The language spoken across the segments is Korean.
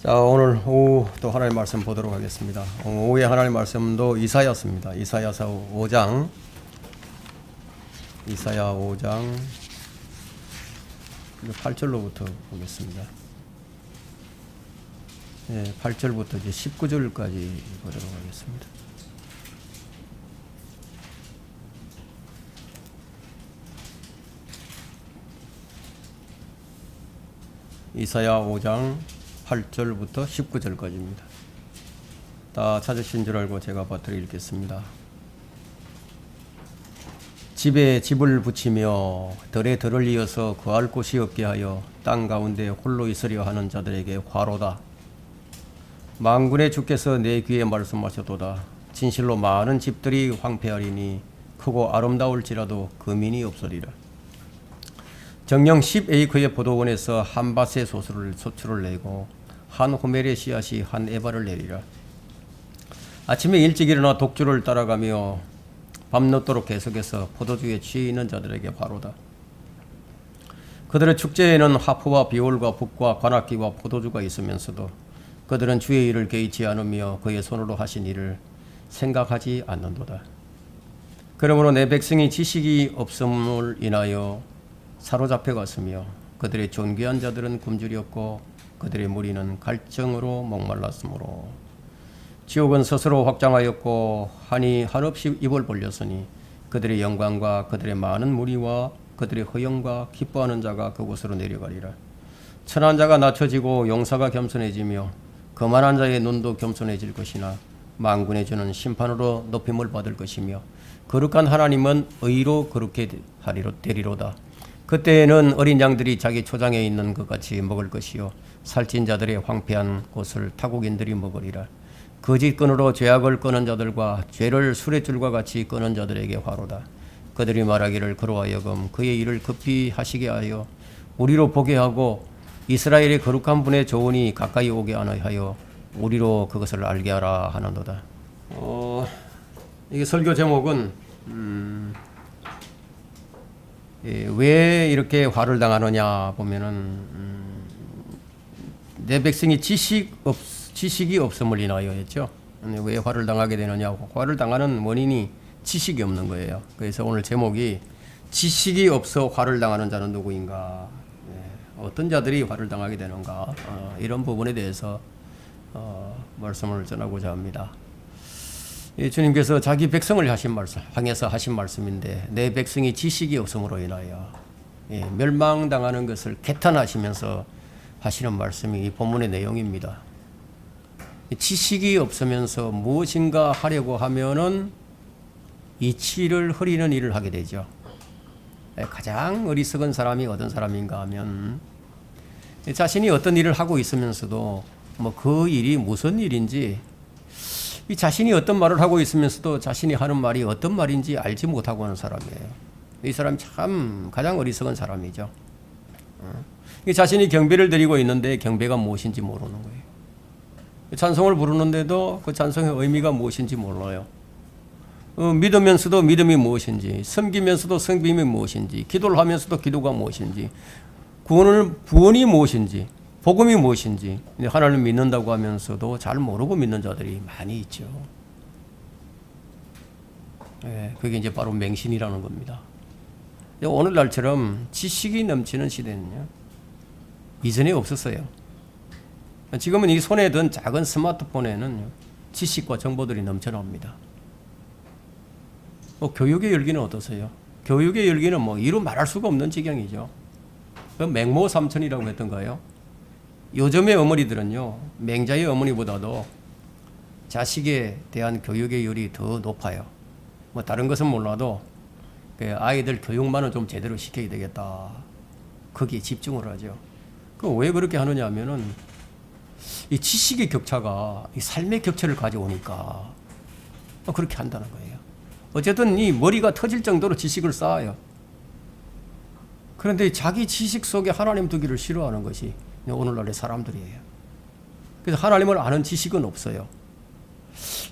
자, 오늘 오후 또 하나님의 말씀 보도록 하겠습니다. 오후에 하나님의 말씀도 이사야서입니다. 이사야서 5장 이사야 5장 8절로부터 보겠습니다. 8절부터 이제 19절까지 보도록 하겠습니다. 이사야 5장 8절부터 19절까지입니다. 다 찾으신 줄 알고 제가 버트려 읽겠습니다. 집에 집을 붙이며 들에 들을 이어서 거할 곳이 없게 하여 땅 가운데 홀로 있으려 하는 자들에게 화로다. 만군의 주께서 내 귀에 말씀하셨도다. 진실로 많은 집들이 황폐하리니 크고 아름다울지라도 거민이 없으리라. 정령 10에이크의 포도원에서 한 밭의 소출을 내고 한 호멜의 씨앗이 한 에바를 내리라. 아침에 일찍 일어나 독주를 따라가며 밤늦도록 계속해서 포도주에 취해 있는 자들에게 화로다. 그들의 축제에는 하프와 비올과 북과 관악기와 포도주가 있으면서도 그들은 주의 일을 개의치 않으며 그의 손으로 하신 일을 생각하지 않는도다. 그러므로 내 백성이 지식이 없음을 인하여 사로잡혀 갔으며 그들의 존귀한 자들은 굶주렸고 그들의 무리는 갈증으로 목말랐으므로 지옥은 스스로 확장하였고 한이 한없이 입을 벌렸으니 그들의 영광과 그들의 많은 무리와 그들의 허영과 기뻐하는 자가 그곳으로 내려가리라. 천한 자가 낮춰지고 용사가 겸손해지며 거만한 자의 눈도 겸손해질 것이나 만군의 주는 심판으로 높임을 받을 것이며 거룩한 하나님은 의로 그렇게 되리로다. 그때에는 어린 양들이 자기 초장에 있는 것 같이 먹을 것이요 살찐 자들의 황폐한 곳을 타국인들이 먹으리라. 거짓 끈으로 죄악을 끄는 자들과 죄를 수레줄과 같이 끄는 자들에게 화로다. 그들이 말하기를 그로 하여금 그의 일을 급히 하시게 하여 우리로 보게 하고 이스라엘의 거룩한 분의 조언이 가까이 오게 하여 우리로 그것을 알게 하라 하는도다. 이게 설교 제목은 왜 이렇게 화를 당하느냐 보면은 내 백성이 지식이 없음을 인하여 했죠. 왜 화를 당하게 되느냐? 화를 당하는 원인이 지식이 없는 거예요. 그래서 오늘 제목이 지식이 없어 화를 당하는 자는 누구인가? 어떤 자들이 화를 당하게 되는가? 이런 부분에 대해서 말씀을 전하고자 합니다. 주님께서 자기 백성을 향해서 하신 말씀인데 내 백성이 지식이 없음으로 인하여 멸망당하는 것을 개탄하시면서 하시는 말씀이 이 본문의 내용입니다. 지식이 없으면서 무엇인가 하려고 하면은 이치를 흐리는 일을 하게 되죠. 가장 어리석은 사람이 어떤 사람인가 하면 자신이 어떤 일을 하고 있으면서도 그 일이 무슨 일인지 이 자신이 어떤 말을 하고 있으면서도 자신이 하는 말이 어떤 말인지 알지 못하고 하는 사람이에요. 이 사람이 참 가장 어리석은 사람이죠. 자신이 경배를 드리고 있는데 경배가 무엇인지 모르는 거예요. 찬송을 부르는데도 그 찬송의 의미가 무엇인지 몰라요. 믿으면서도 믿음이 무엇인지, 섬기면서도 섬김이 무엇인지, 기도를 하면서도 기도가 무엇인지, 구원이 무엇인지, 복음이 무엇인지 하나님 믿는다고 하면서도 잘 모르고 믿는 자들이 많이 있죠. 그게 이제 바로 맹신이라는 겁니다. 오늘날처럼 지식이 넘치는 시대는요, 이전에 없었어요. 지금은 이 손에 든 작은 스마트폰에는 지식과 정보들이 넘쳐납니다. 교육의 열기는 어떠세요? 교육의 열기는 이루 말할 수가 없는 지경이죠. 맹모삼천이라고 했던가요? 요즘의 어머니들은요, 맹자의 어머니보다도 자식에 대한 교육의 열이 더 높아요. 다른 것은 몰라도 아이들 교육만은 좀 제대로 시켜야 되겠다. 거기에 집중을 하죠. 왜 그렇게 하느냐 하면은 이 지식의 격차가 이 삶의 격차를 가져오니까 그렇게 한다는 거예요. 어쨌든 이 머리가 터질 정도로 지식을 쌓아요. 그런데 자기 지식 속에 하나님 두기를 싫어하는 것이 오늘날의 사람들이에요. 그래서 하나님을 아는 지식은 없어요.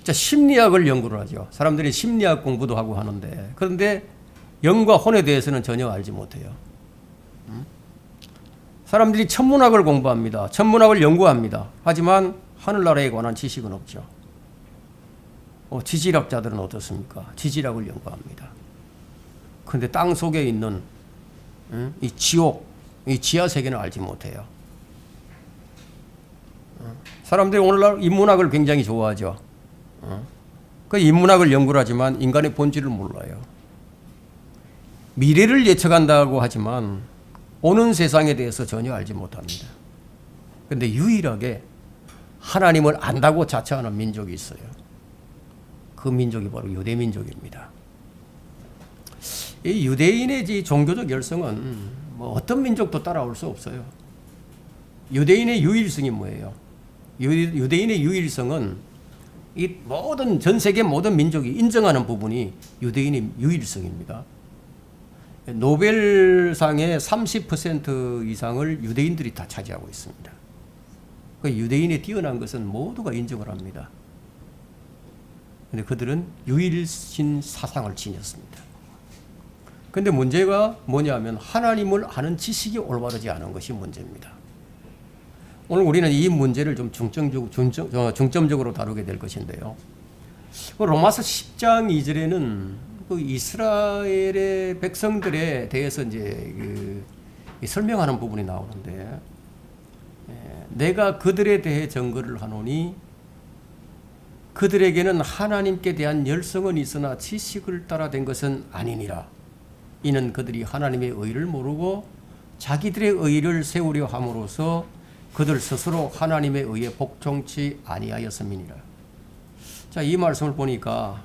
자, 심리학을 연구를 하죠. 사람들이 심리학 공부도 하고 하는데, 그런데 영과 혼에 대해서는 전혀 알지 못해요. 사람들이 천문학을 공부합니다. 천문학을 연구합니다. 하지만 하늘나라에 관한 지식은 없죠. 지질학자들은 어떻습니까? 지질학을 연구합니다. 그런데 땅 속에 있는 이 지옥, 이 지하 세계는 알지 못해요. 사람들이 오늘날 인문학을 굉장히 좋아하죠. 그 인문학을 연구를 하지만 인간의 본질을 몰라요. 미래를 예측한다고 하지만 오는 세상에 대해서 전혀 알지 못합니다. 그런데 유일하게 하나님을 안다고 자처하는 민족이 있어요. 그 민족이 바로 유대 민족입니다. 이 유대인의 이 종교적 열성은 뭐 어떤 민족도 따라올 수 없어요. 유대인의 유일성이 뭐예요? 유대인의 유일성은 이 모든 전 세계 모든 민족이 인정하는 부분이 유대인의 유일성입니다. 노벨상의 30% 이상을 유대인들이 다 차지하고 있습니다. 그 유대인의 뛰어난 것은 모두가 인정을 합니다. 그런데 그들은 유일신 사상을 지녔습니다. 그런데 문제가 뭐냐면 하나님을 아는 지식이 올바르지 않은 것이 문제입니다. 오늘 우리는 이 문제를 좀 중점적으로 다루게 될 것인데요. 로마서 10장 2절에는 그 이스라엘의 백성들에 대해서 이제 설명하는 부분이 나오는데, 내가 그들에 대해 증거를 하노니 그들에게는 하나님께 대한 열성은 있으나 지식을 따라 된 것은 아니니라. 이는 그들이 하나님의 의를 모르고 자기들의 의를 세우려 함으로써 그들 스스로 하나님의 의에 복종치 아니하였음이니라. 자, 이 말씀을 보니까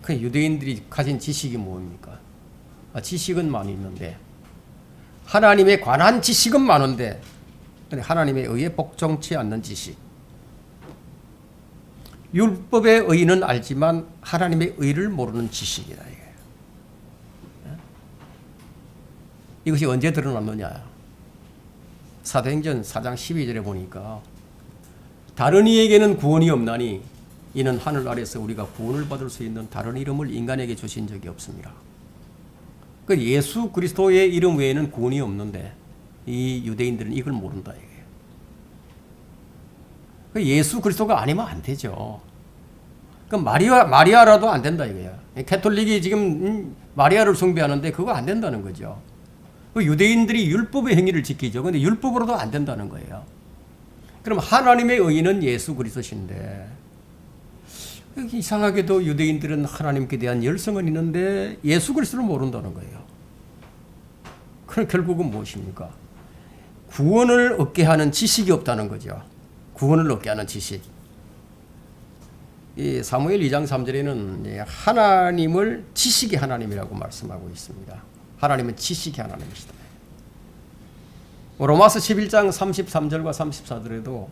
그 유대인들이 가진 지식이 뭡니까? 지식은 많이 있는데, 하나님에 관한 지식은 많은데 하나님의 의에 복종치 않는 지식. 율법의 의는 알지만 하나님의 의를 모르는 지식이다. 이것이 언제 드러났느냐? 사도행전 4장 12절에 보니까 다른 이에게는 구원이 없나니 이는 하늘 아래서 우리가 구원을 받을 수 있는 다른 이름을 인간에게 주신 적이 없습니다. 그 예수 그리스도의 이름 외에는 구원이 없는데 이 유대인들은 이걸 모른다 이거예요. 그 예수 그리스도가 아니면 안 되죠. 그 마리아라도 안 된다 이거야. 캐톨릭이 지금 마리아를 숭배하는데 그거 안 된다는 거죠. 그 유대인들이 율법의 행위를 지키죠. 그런데 율법으로도 안 된다는 거예요. 그럼 하나님의 의는 예수 그리스도신데, 이상하게도 유대인들은 하나님께 대한 열성은 있는데 예수 그리스도를 모른다는 거예요. 그럼 결국은 무엇입니까? 구원을 얻게 하는 지식이 없다는 거죠. 구원을 얻게 하는 지식. 이 사무엘 2장 3절에는 하나님을 지식의 하나님이라고 말씀하고 있습니다. 하나님은 지식의 하나님이시다. 로마서 11장 33절과 34절에도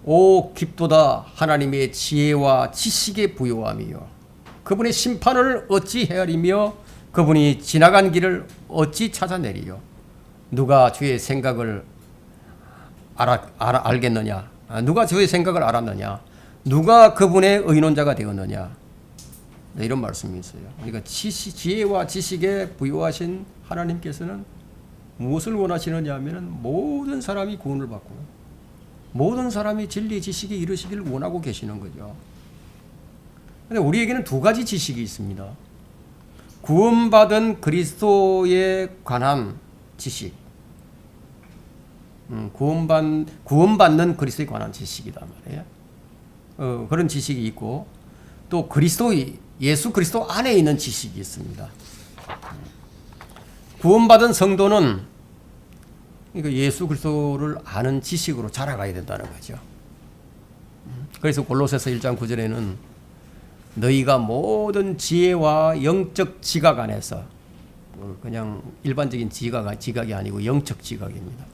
오 깊도다 하나님의 지혜와 지식의 부요함이요 그분의 심판을 어찌 헤아리며 그분이 지나간 길을 어찌 찾아내리요 누가 주의 생각을 알겠느냐? 누가 주의 생각을 알았느냐? 누가 그분의 의논자가 되었느냐? 네, 이런 말씀이 있어요. 그러니까 지혜와 지식에 부여하신 하나님께서는 무엇을 원하시느냐 하면 모든 사람이 구원을 받고 모든 사람이 진리 지식에 이르시기를 원하고 계시는 거죠. 그런데 우리에게는 두 가지 지식이 있습니다. 구원받은 그리스도에 관한 지식, 구원받는 그리스도에 관한 지식이다 말이에요. 그런 지식이 있고 또 예수 그리스도 안에 있는 지식이 있습니다. 구원받은 성도는 예수 그리스도를 아는 지식으로 자라가야 된다는 거죠. 그래서 골로새서 1장 9절에는 너희가 모든 지혜와 영적 지각 안에서, 그냥 일반적인 지각이 아니고 영적 지각입니다.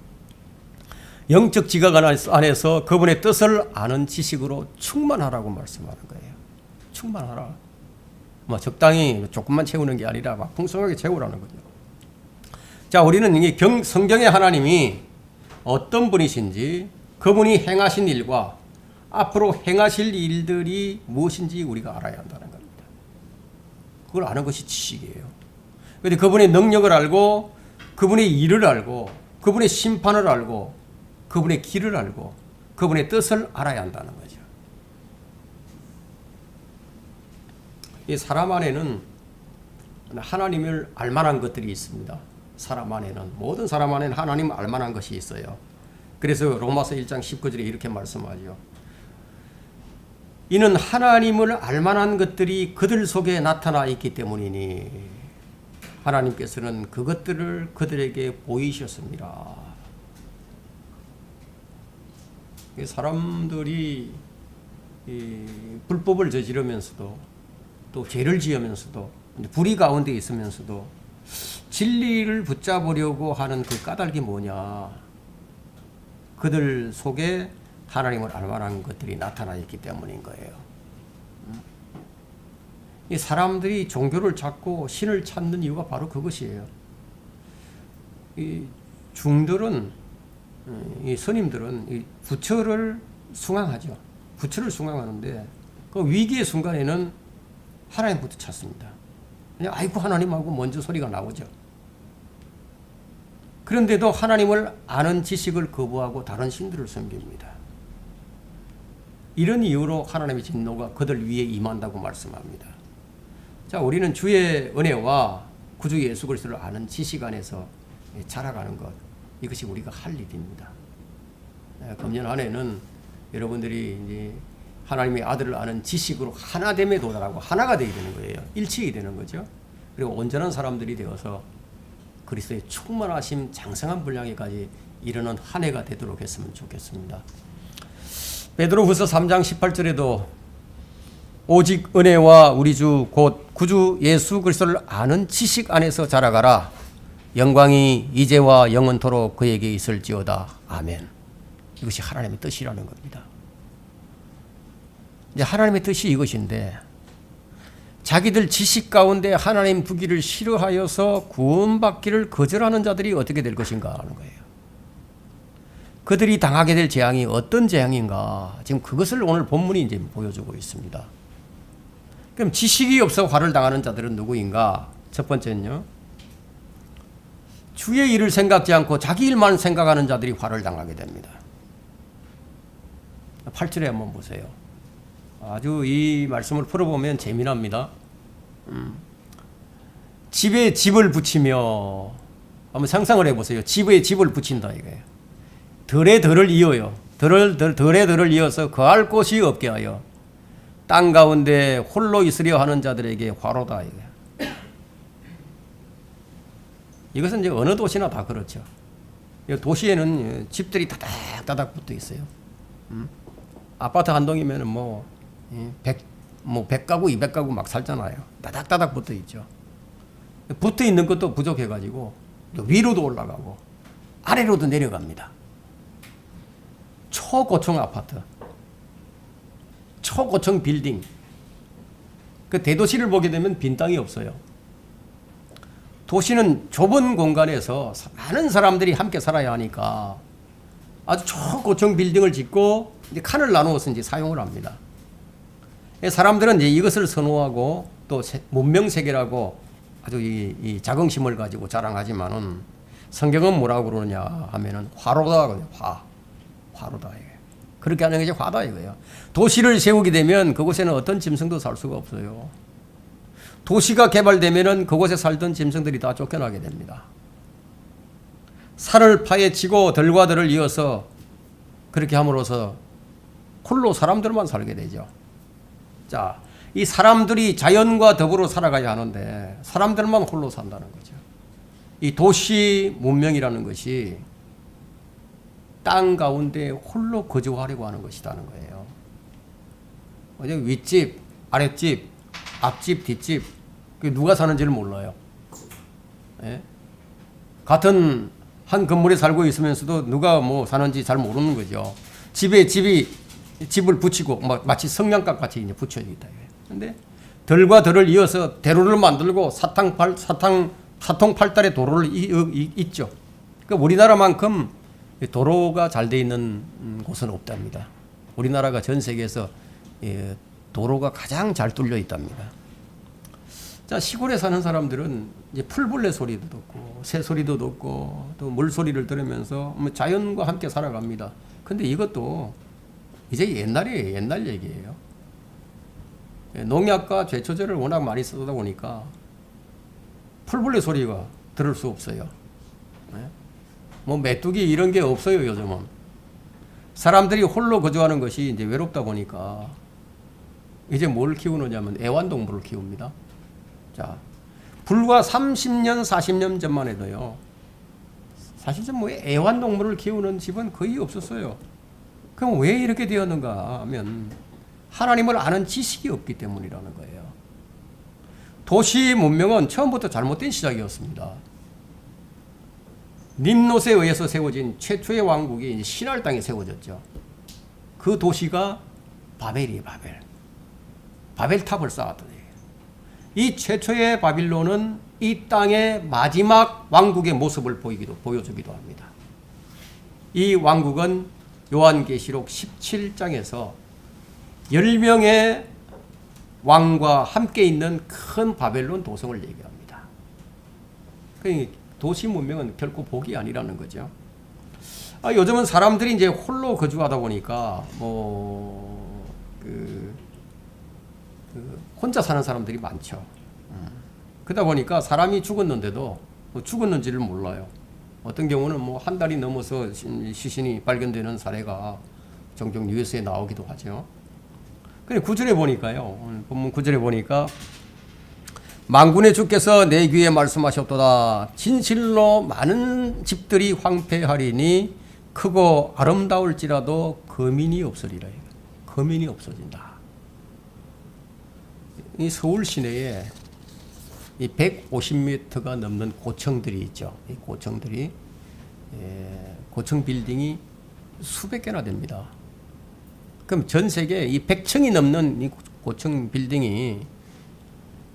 영적 지각 안에서 그분의 뜻을 아는 지식으로 충만하라고 말씀하는 거예요. 충만하라. 적당히 조금만 채우는 게 아니라 막 풍성하게 채우라는 거죠. 자, 우리는 이 성경의 하나님이 어떤 분이신지, 그분이 행하신 일과 앞으로 행하실 일들이 무엇인지 우리가 알아야 한다는 겁니다. 그걸 아는 것이 지식이에요. 그런데 그분의 능력을 알고 그분의 일을 알고 그분의 심판을 알고 그분의 길을 알고 그분의 뜻을 알아야 한다는 거죠. 이 사람 안에는 하나님을 알만한 것들이 있습니다. 사람 안에는, 모든 사람 안에는 하나님을 알만한 것이 있어요. 그래서 로마서 1장 19절에 이렇게 말씀하죠. 이는 하나님을 알만한 것들이 그들 속에 나타나 있기 때문이니 하나님께서는 그것들을 그들에게 보이셨습니다. 사람들이 불법을 저지르면서도 또 죄를 지으면서도 불의 가운데 있으면서도 진리를 붙잡으려고 하는 그 까닭이 뭐냐? 그들 속에 하나님을 알만한 것들이 나타나 있기 때문인 거예요. 이 사람들이 종교를 찾고 신을 찾는 이유가 바로 그것이에요. 이 중들은, 이 스님들은 이 부처를 숭앙하죠. 부처를 숭앙하는데 그 위기의 순간에는 하나님부터 찾습니다. 그냥 아이고 하나님하고 먼저 소리가 나오죠. 그런데도 하나님을 아는 지식을 거부하고 다른 신들을 섬깁니다. 이런 이유로 하나님의 진노가 그들 위에 임한다고 말씀합니다. 자, 우리는 주의 은혜와 구주 예수 그리스도를 아는 지식 안에서 자라가는 것, 이것이 우리가 할 일입니다. 금년 안에는 여러분들이 이제 하나님의 아들을 아는 지식으로 하나됨에 도달하고 하나가 되어야 되는 거예요. 일치해야 되는 거죠. 그리고 온전한 사람들이 되어서 그리스도의 충만하심 장성한 분량에까지 이르는 한 해가 되도록 했으면 좋겠습니다. 베드로후서 3장 18절에도 오직 은혜와 우리 주 곧 구주 예수 그리스도를 아는 지식 안에서 자라가라. 영광이 이제와 영원토록 그에게 있을지어다. 아멘. 이것이 하나님의 뜻이라는 겁니다. 이제 하나님의 뜻이 이것인데 자기들 지식 가운데 하나님 부기를 싫어하여서 구원받기를 거절하는 자들이 어떻게 될 것인가 하는 거예요. 그들이 당하게 될 재앙이 어떤 재앙인가, 지금 그것을 오늘 본문이 이제 보여주고 있습니다. 그럼 지식이 없어 화를 당하는 자들은 누구인가? 첫 번째는요, 주의 일을 생각지 않고 자기 일만 생각하는 자들이 화를 당하게 됩니다. 8절에 한번 보세요. 아주 이 말씀을 풀어보면 재미납니다. 집에 집을 붙이며, 한번 상상을 해보세요. 집에 집을 붙인다 이거예요. 덜에 덜을 이어요. 덜에 덜을 이어서 거할 곳이 없게 하여 땅 가운데 홀로 있으려 하는 자들에게 화로다 이거예요. 이것은 이제 어느 도시나 다 그렇죠. 도시에는 집들이 다닥다닥 붙어 있어요. 아파트 한 동이면 뭐 100가구, 200가구 막 살잖아요. 다닥다닥 붙어 있죠. 붙어 있는 것도 부족해가지고 위로도 올라가고 아래로도 내려갑니다. 초고층 아파트, 초고층 빌딩. 그 대도시를 보게 되면 빈 땅이 없어요. 도시는 좁은 공간에서 많은 사람들이 함께 살아야 하니까 아주 초고층 빌딩을 짓고 이제 칸을 나누어서 이제 사용을 합니다. 사람들은 이제 이것을 선호하고 또 문명 세계라고 아주 이 자긍심을 가지고 자랑하지만은 성경은 뭐라고 그러냐 하면은 화로다, 화로다 이거예요. 그렇게 하는 것이 화다 이거예요. 도시를 세우게 되면 그곳에는 어떤 짐승도 살 수가 없어요. 도시가 개발되면은 그곳에 살던 짐승들이 다 쫓겨나게 됩니다. 산을 파헤치고 들과 들을 이어서 그렇게 함으로써 홀로 사람들만 살게 되죠. 자, 이 사람들이 자연과 더불어 살아가야 하는데 사람들만 홀로 산다는 거죠. 이 도시 문명이라는 것이 땅 가운데 홀로 거주하려고 하는 것이라는 거예요. 윗집, 아랫집, 앞집, 뒷집, 누가 사는지를 몰라요. 예? 같은 한 건물에 살고 있으면서도 누가 뭐 사는지 잘 모르는 거죠. 집을 붙이고 마치 성냥갑 같이 이제 붙여져 있다. 그런데 덜과 덜을 이어서 대로를 만들고 사통팔달의 도로를 잇죠. 그러니까 우리나라만큼 도로가 잘 돼 있는 곳은 없답니다. 우리나라가 전 세계에서 도로가 가장 잘 뚫려 있답니다. 자, 시골에 사는 사람들은 이제 풀벌레 소리도 듣고 새 소리도 듣고 또 물 소리를 들으면서 뭐 자연과 함께 살아갑니다. 근데 이것도 이제 옛날이에요. 옛날 얘기예요. 농약과 제초제를 워낙 많이 쓰다 보니까 풀벌레 소리가 들을 수 없어요. 뭐 메뚜기 이런 게 없어요. 요즘은 사람들이 홀로 거주하는 것이 이제 외롭다 보니까 이제 뭘 키우느냐면 애완동물을 키웁니다. 자, 불과 30년 40년 전만 해도요, 사실 좀 뭐 애완동물을 키우는 집은 거의 없었어요. 그럼 왜 이렇게 되었는가 하면 하나님을 아는 지식이 없기 때문이라는 거예요. 도시 문명은 처음부터 잘못된 시작이었습니다. 님롯에 의해서 세워진 최초의 왕국이 신할 땅에 세워졌죠. 그 도시가 바벨이에요. 바벨탑을 쌓았던 얘기예요. 이 최초의 바빌론은 이 땅의 마지막 왕국의 모습을 보여주기도 합니다. 이 왕국은 요한계시록 17장에서 10명의 왕과 함께 있는 큰 바벨론 도성을 얘기합니다. 그러니까 도시 문명은 결코 복이 아니라는 거죠. 요즘은 사람들이 이제 홀로 거주하다 보니까 혼자 사는 사람들이 많죠. 그러다 보니까 사람이 죽었는데도 죽었는지를 몰라요. 어떤 경우는 뭐 한 달이 넘어서 시신이 발견되는 사례가 종종 뉴스에 나오기도 하죠. 근데 9절에 보니까요. 본문 9절에 보니까 만군의 주께서 내 귀에 말씀하셨도다. 진실로 많은 집들이 황폐하리니 크고 아름다울지라도 거민이 없으리라. 거민이 없어진다. 이 서울 시내에 이 150m가 넘는 고층들이 있죠. 이 고층들이 고층 빌딩이 수백 개나 됩니다. 그럼 전 세계 이 100층이 넘는 이 고층 빌딩이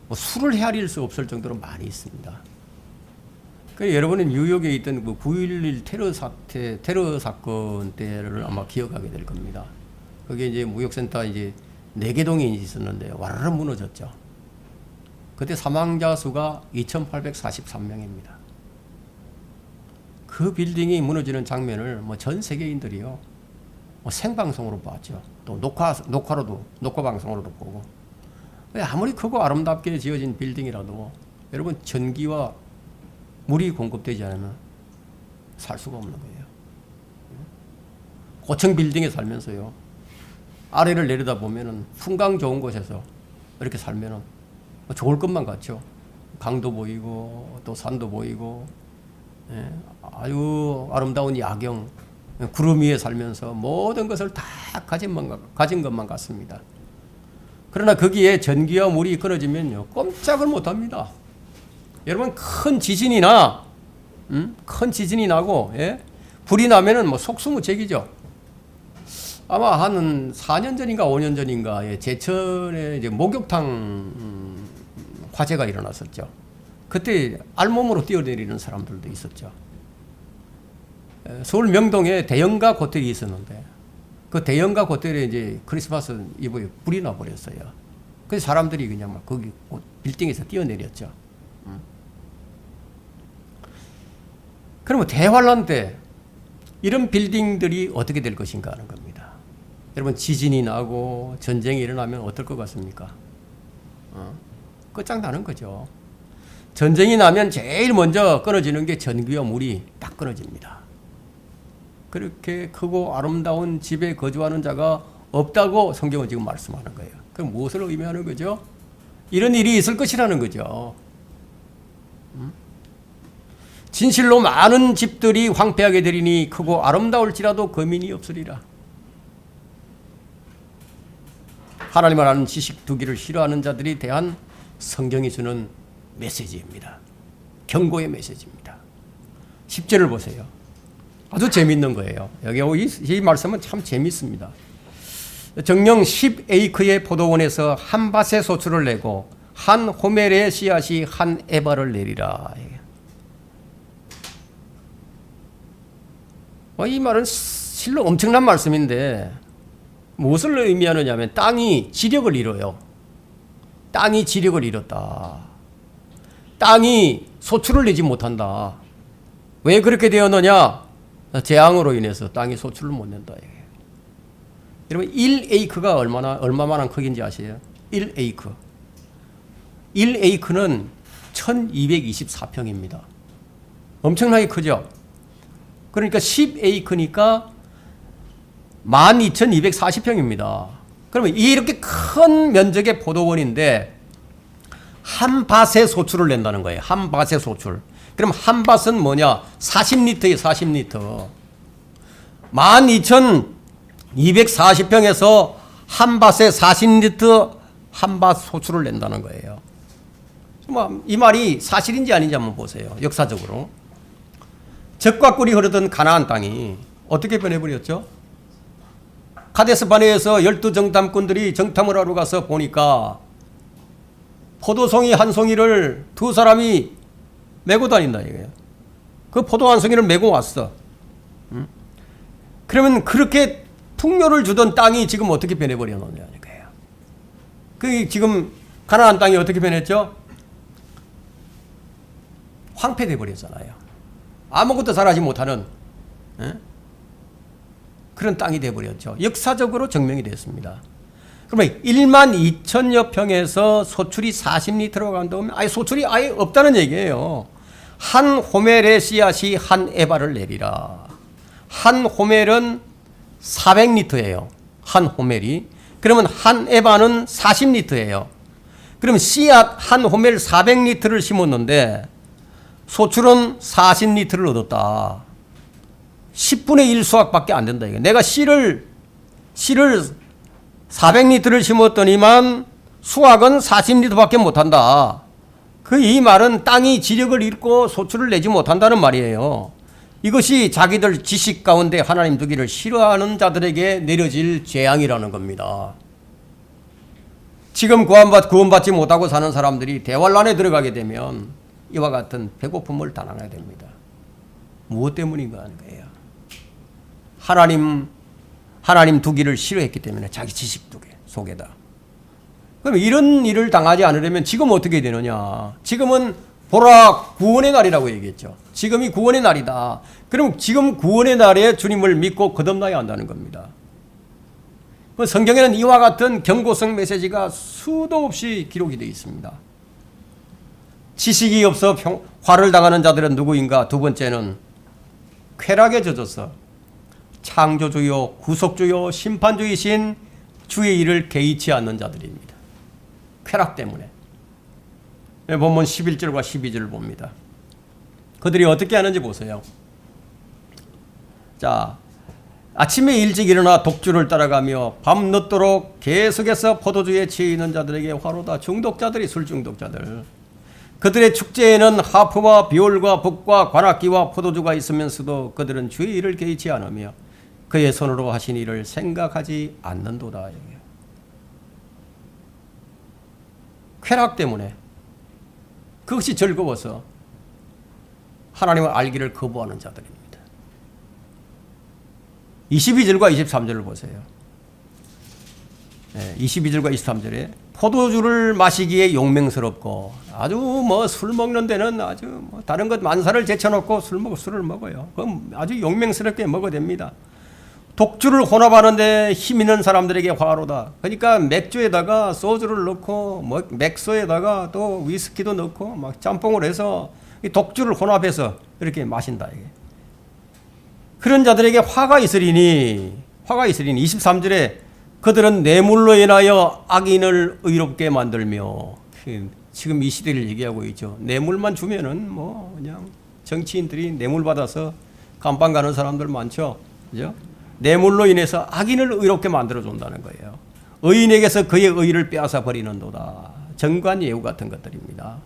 뭐 수를 헤아릴 수 없을 정도로 많이 있습니다. 그러니까 여러분은 뉴욕에 있던 그 9.11 테러 사건 때를 아마 기억하게 될 겁니다. 거기에 이제 무역센터 이제 4개 동이 있었는데 와르르 무너졌죠. 그때 사망자 수가 2,843명입니다. 그 빌딩이 무너지는 장면을 뭐 전 세계인들이요, 뭐 생방송으로 봤죠. 또 녹화 방송으로도 보고. 아무리 크고 아름답게 지어진 빌딩이라도 여러분 전기와 물이 공급되지 않으면 살 수가 없는 거예요. 고층 빌딩에 살면서요, 아래를 내려다 보면은 풍광 좋은 곳에서 이렇게 살면은 좋을 것만 같죠. 강도 보이고 또 산도 보이고, 아주 아름다운 야경, 구름 위에 살면서 모든 것을 다 가진 것만 같습니다. 그러나 거기에 전기와 물이 끊어지면요, 꼼짝을 못합니다. 여러분 큰 지진이 나고, 불이 나면은 뭐 속수무책이죠. 아마 한 4년 전인가 5년 전인가 제천에 이제 목욕탕 화재가 일어났었죠. 그때 알몸으로 뛰어내리는 사람들도 있었죠. 서울 명동에 대형가 호텔이 있었는데 그 대형가 호텔에 이제 크리스마스 이브에 불이 나버렸어요. 그래서 사람들이 그냥 막 거기 빌딩에서 뛰어내렸죠. 그러면 대환란 때 이런 빌딩들이 어떻게 될 것인가 하는 겁니다. 여러분 지진이 나고 전쟁이 일어나면 어떨 것 같습니까? 끝장나는 거죠. 전쟁이 나면 제일 먼저 끊어지는 게 전기와 물이 딱 끊어집니다. 그렇게 크고 아름다운 집에 거주하는 자가 없다고 성경은 지금 말씀하는 거예요. 그럼 무엇을 의미하는 거죠? 이런 일이 있을 것이라는 거죠. 진실로 많은 집들이 황폐하게 되리니 크고 아름다울지라도 거민이 없으리라. 하나님을 아는 지식 두기를 싫어하는 자들이 대한 성경이 주는 메시지입니다. 경고의 메시지입니다. 10절을 보세요. 아주 재밌는 거예요. 여기 이 말씀은 참 재밌습니다. 정령 10에이크의 포도원에서 한 밭의 소출을 내고 한 호멜의 씨앗이 한 에바를 내리라. 이 말은 실로 엄청난 말씀인데 무엇을 의미하느냐 하면 땅이 지력을 잃어요. 땅이 지력을 잃었다. 땅이 소출을 내지 못한다. 왜 그렇게 되었느냐? 재앙으로 인해서 땅이 소출을 못 낸다. 여러분 1에이크가 얼마만한 크기인지 아세요? 1에이크. 1에이크는 1224평입니다. 엄청나게 크죠? 그러니까 10에이크니까 12240평입니다. 그러면 이렇게 큰 면적의 포도원인데 한 밭에 소출을 낸다는 거예요. 한 밭에 소출. 그럼 한 밭은 뭐냐? 40리터에 40리터. 12240평에서 한 밭에 40리터 한 밭 소출을 낸다는 거예요. 이 말이 사실인지 아닌지 한번 보세요. 역사적으로. 젖과 꿀이 흐르던 가나안 땅이 어떻게 변해버렸죠? 카데스 바네에서 12정탐꾼들이 정탐을 하러 가서 보니까 포도송이 한 송이를 두 사람이 메고 다닌다 이거예요. 그 포도 한 송이를 메고 왔어. 그러면 그렇게 풍요를 주던 땅이 지금 어떻게 변해버렸느냐 이거예요. 그 지금 가나안 땅이 어떻게 변했죠? 황폐돼 버렸잖아요. 아무것도 잘하지 못하는 그런 땅이 돼버렸죠. 역사적으로 증명이 됐습니다. 그러면 12,000여 평에서 소출이 40리터로 간다면 아예 소출이 아예 없다는 얘기예요. 한 호멜의 씨앗이 한 에바를 내리라. 한 호멜은 400리터예요. 한 호멜이. 그러면 한 에바는 40리터예요. 그럼 씨앗 한 호멜 400리터를 심었는데 소출은 40리터를 얻었다. 10분의 1 수확밖에 안 된다. 이거. 내가 씨를 400리터를 심었더니만 수확은 40리터밖에 못한다. 이 말은 땅이 지력을 잃고 소출을 내지 못한다는 말이에요. 이것이 자기들 지식 가운데 하나님 두기를 싫어하는 자들에게 내려질 재앙이라는 겁니다. 지금 구원받지 못하고 사는 사람들이 대환란에 들어가게 되면 이와 같은 배고픔을 당하게 됩니다. 무엇 때문인가 하는 거예요. 하나님 두기를 싫어했기 때문에 자기 지식 두기 속에다. 그럼 이런 일을 당하지 않으려면 지금 어떻게 되느냐? 지금은 보라 구원의 날이라고 얘기했죠. 지금이 구원의 날이다. 그럼 지금 구원의 날에 주님을 믿고 거듭나야 한다는 겁니다. 성경에는 이와 같은 경고성 메시지가 수도 없이 기록이 되어 있습니다. 지식이 없어 화를 당하는 자들은 누구인가? 두 번째는 쾌락에 젖어서 창조주요 구속주요 심판주이신 주의 일을 개의치 않는 자들입니다. 쾌락 때문에. 본문 11절과 12절을 봅니다. 그들이 어떻게 하는지 보세요. 자, 아침에 일찍 일어나 독주를 따라가며 밤늦도록 계속해서 포도주에 취해 있는 자들에게 화로다. 중독자들이 술 중독자들. 그들의 축제에는 하프와 비올과 북과 관악기와 포도주가 있으면서도 그들은 주의 일을 개의치 않으며 그의 손으로 하신 일을 생각하지 않는도다. 쾌락 때문에 그것이 즐거워서 하나님을 알기를 거부하는 자들입니다. 22절과 23절을 보세요. 22절과 23절에 포도주를 마시기에 용맹스럽고 아주 술 먹는 데는 아주 다른 것 만사를 제쳐놓고 술을 먹어요. 그럼 아주 용맹스럽게 먹어야 됩니다. 독주를 혼합하는데 힘 있는 사람들에게 화로다. 그러니까 맥주에다가 소주를 넣고 맥소에다가 또 위스키도 넣고 막 짬뽕을 해서 독주를 혼합해서 이렇게 마신다. 이게. 그런 자들에게 화가 있으리니 23절에 그들은 뇌물로 인하여 악인을 의롭게 만들며 지금 이 시대를 얘기하고 있죠. 뇌물만 주면은 그냥 정치인들이 뇌물 받아서 감방 가는 사람들 많죠. 그죠? 뇌물로 인해서 악인을 의롭게 만들어준다는 거예요. 의인에게서 그의 의를 빼앗아 버리는도다. 정관예우 같은 것들입니다.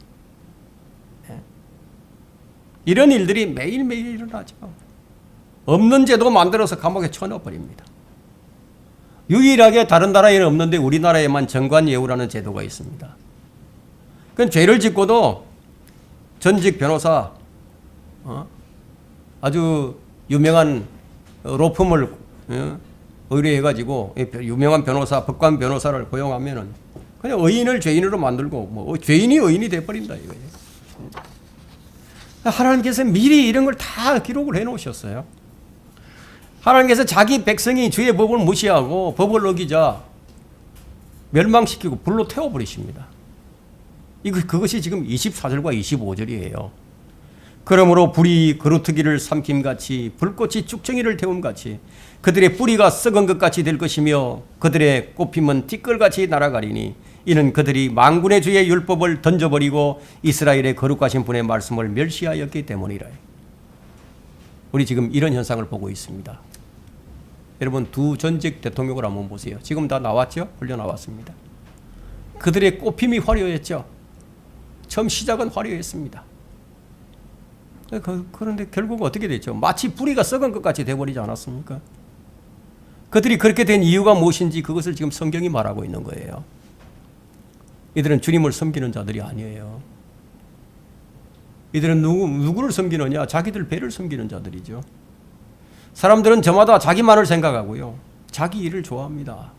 이런 일들이 매일매일 일어나죠. 없는 제도 만들어서 감옥에 쳐넣어버립니다. 유일하게 다른 나라에는 없는데 우리나라에만 정관예우라는 제도가 있습니다. 그건 죄를 짓고도 전직 변호사, 아주 유명한 로펌을 의뢰해가지고 유명한 변호사, 법관 변호사를 고용하면은 그냥 의인을 죄인으로 만들고 죄인이 의인이 돼버린다 이거예요. 하나님께서 미리 이런 걸 다 기록을 해 놓으셨어요. 하나님께서 자기 백성이 주의 법을 무시하고 법을 어기자 멸망시키고 불로 태워버리십니다. 그것이 지금 24절과 25절이에요. 그러므로 불이 그루터기를 삼킴같이 불꽃이 쭉정이를 태움같이 그들의 뿌리가 썩은 것 같이 될 것이며 그들의 꽃핌은 티끌같이 날아가리니 이는 그들이 만군의 주의 율법을 던져버리고 이스라엘의 거룩하신 분의 말씀을 멸시하였기 때문이라. 우리 지금 이런 현상을 보고 있습니다. 여러분 두 전직 대통령을 한번 보세요. 지금 다 나왔죠? 흘려나왔습니다. 그들의 꽃핌이 화려했죠. 처음 시작은 화려했습니다. 그런데 결국 어떻게 됐죠? 마치 뿌리가 썩은 것 같이 돼버리지 않았습니까? 그들이 그렇게 된 이유가 무엇인지 그것을 지금 성경이 말하고 있는 거예요. 이들은 주님을 섬기는 자들이 아니에요. 이들은 누구를 섬기느냐? 자기들 배를 섬기는 자들이죠. 사람들은 저마다 자기만을 생각하고요. 자기 일을 좋아합니다.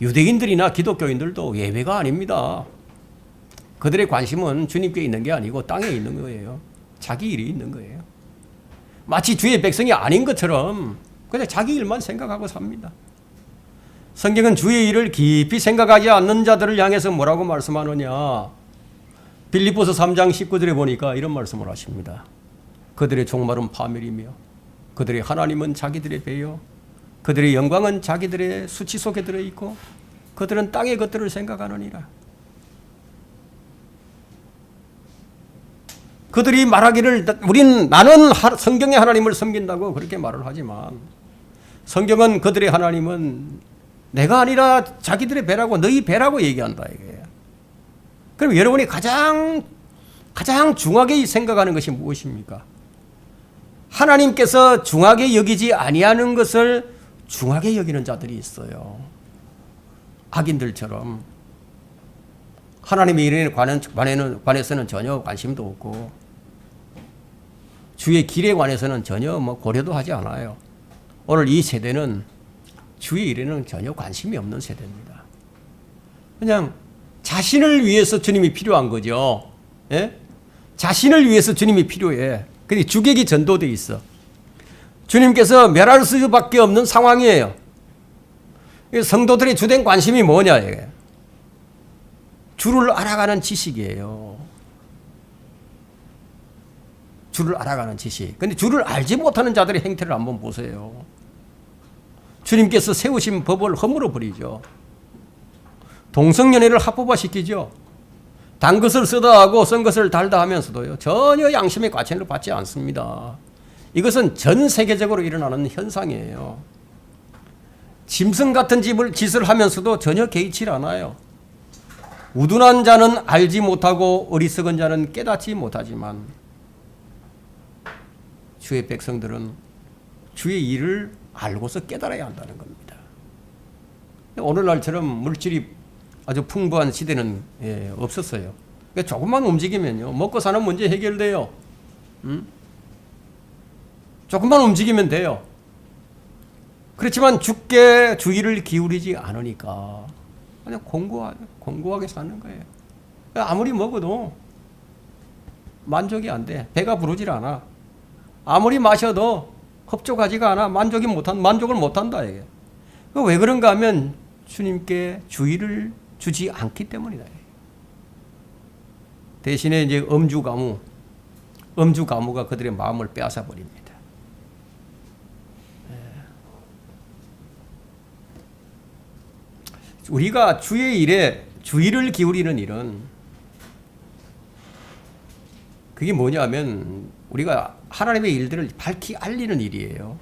유대인들이나 기독교인들도 예외가 아닙니다. 그들의 관심은 주님께 있는 게 아니고 땅에 있는 거예요. 자기 일이 있는 거예요. 마치 주의 백성이 아닌 것처럼 그냥 자기 일만 생각하고 삽니다. 성경은 주의 일을 깊이 생각하지 않는 자들을 향해서 뭐라고 말씀하느냐. 빌립보서 3장 19절에 보니까 이런 말씀을 하십니다. 그들의 종말은 파멸이며 그들의 하나님은 자기들의 배요 그들의 영광은 자기들의 수치 속에 들어있고 그들은 땅의 것들을 생각하느니라. 그들이 말하기를 나는 성경의 하나님을 섬긴다고 그렇게 말을 하지만 성경은 그들의 하나님은 내가 아니라 자기들의 배라고 너희 배라고 얘기한다 이게. 그럼 여러분이 가장 중하게 생각하는 것이 무엇입니까? 하나님께서 중하게 여기지 아니하는 것을 중하게 여기는 자들이 있어요. 악인들처럼 하나님의 일에 관해서는 전혀 관심도 없고 주의 길에 관해서는 전혀 고려도 하지 않아요. 오늘 이 세대는 주의 일에는 전혀 관심이 없는 세대입니다. 그냥 자신을 위해서 주님이 필요한 거죠. 예? 자신을 위해서 주님이 필요해. 근데 주객이 전도돼 있어. 주님께서 멸할 수밖에 없는 상황이에요. 성도들의 주된 관심이 뭐냐 이게. 주를 알아가는 지식이에요. 주를 알아가는 지식. 근데 주를 알지 못하는 자들의 행태를 한번 보세요. 주님께서 세우신 법을 허물어 버리죠. 동성연애를 합법화시키죠. 단 것을 쓰다 하고 쓴 것을 달다 하면서도요. 전혀 양심의 과천을 받지 않습니다. 이것은 전 세계적으로 일어나는 현상이에요. 짐승 같은 짓을 하면서도 전혀 개의치 않아요. 우둔한 자는 알지 못하고 어리석은 자는 깨닫지 못하지만 주의 백성들은 주의 일을 알고서 깨달아야 한다는 겁니다. 오늘날처럼 물질이 아주 풍부한 시대는 없었어요. 그러니까 조금만 움직이면요. 먹고 사는 문제 해결돼요. 조금만 움직이면 돼요. 그렇지만 주께 주의를 기울이지 않으니까 그냥 공고하게 사는 거예요. 아무리 먹어도 만족이 안 돼. 배가 부르질 않아. 아무리 마셔도 흡족하지가 않아. 만족을 못한다. 이게. 왜 그런가 하면 주님께 주의를 주지 않기 때문이다. 대신에 이제 엄주가무가 그들의 마음을 빼앗아 버립니다. 우리가 주의 일에 주의를 기울이는 일은 그게 뭐냐면 우리가 하나님의 일들을 밝히 알리는 일이에요.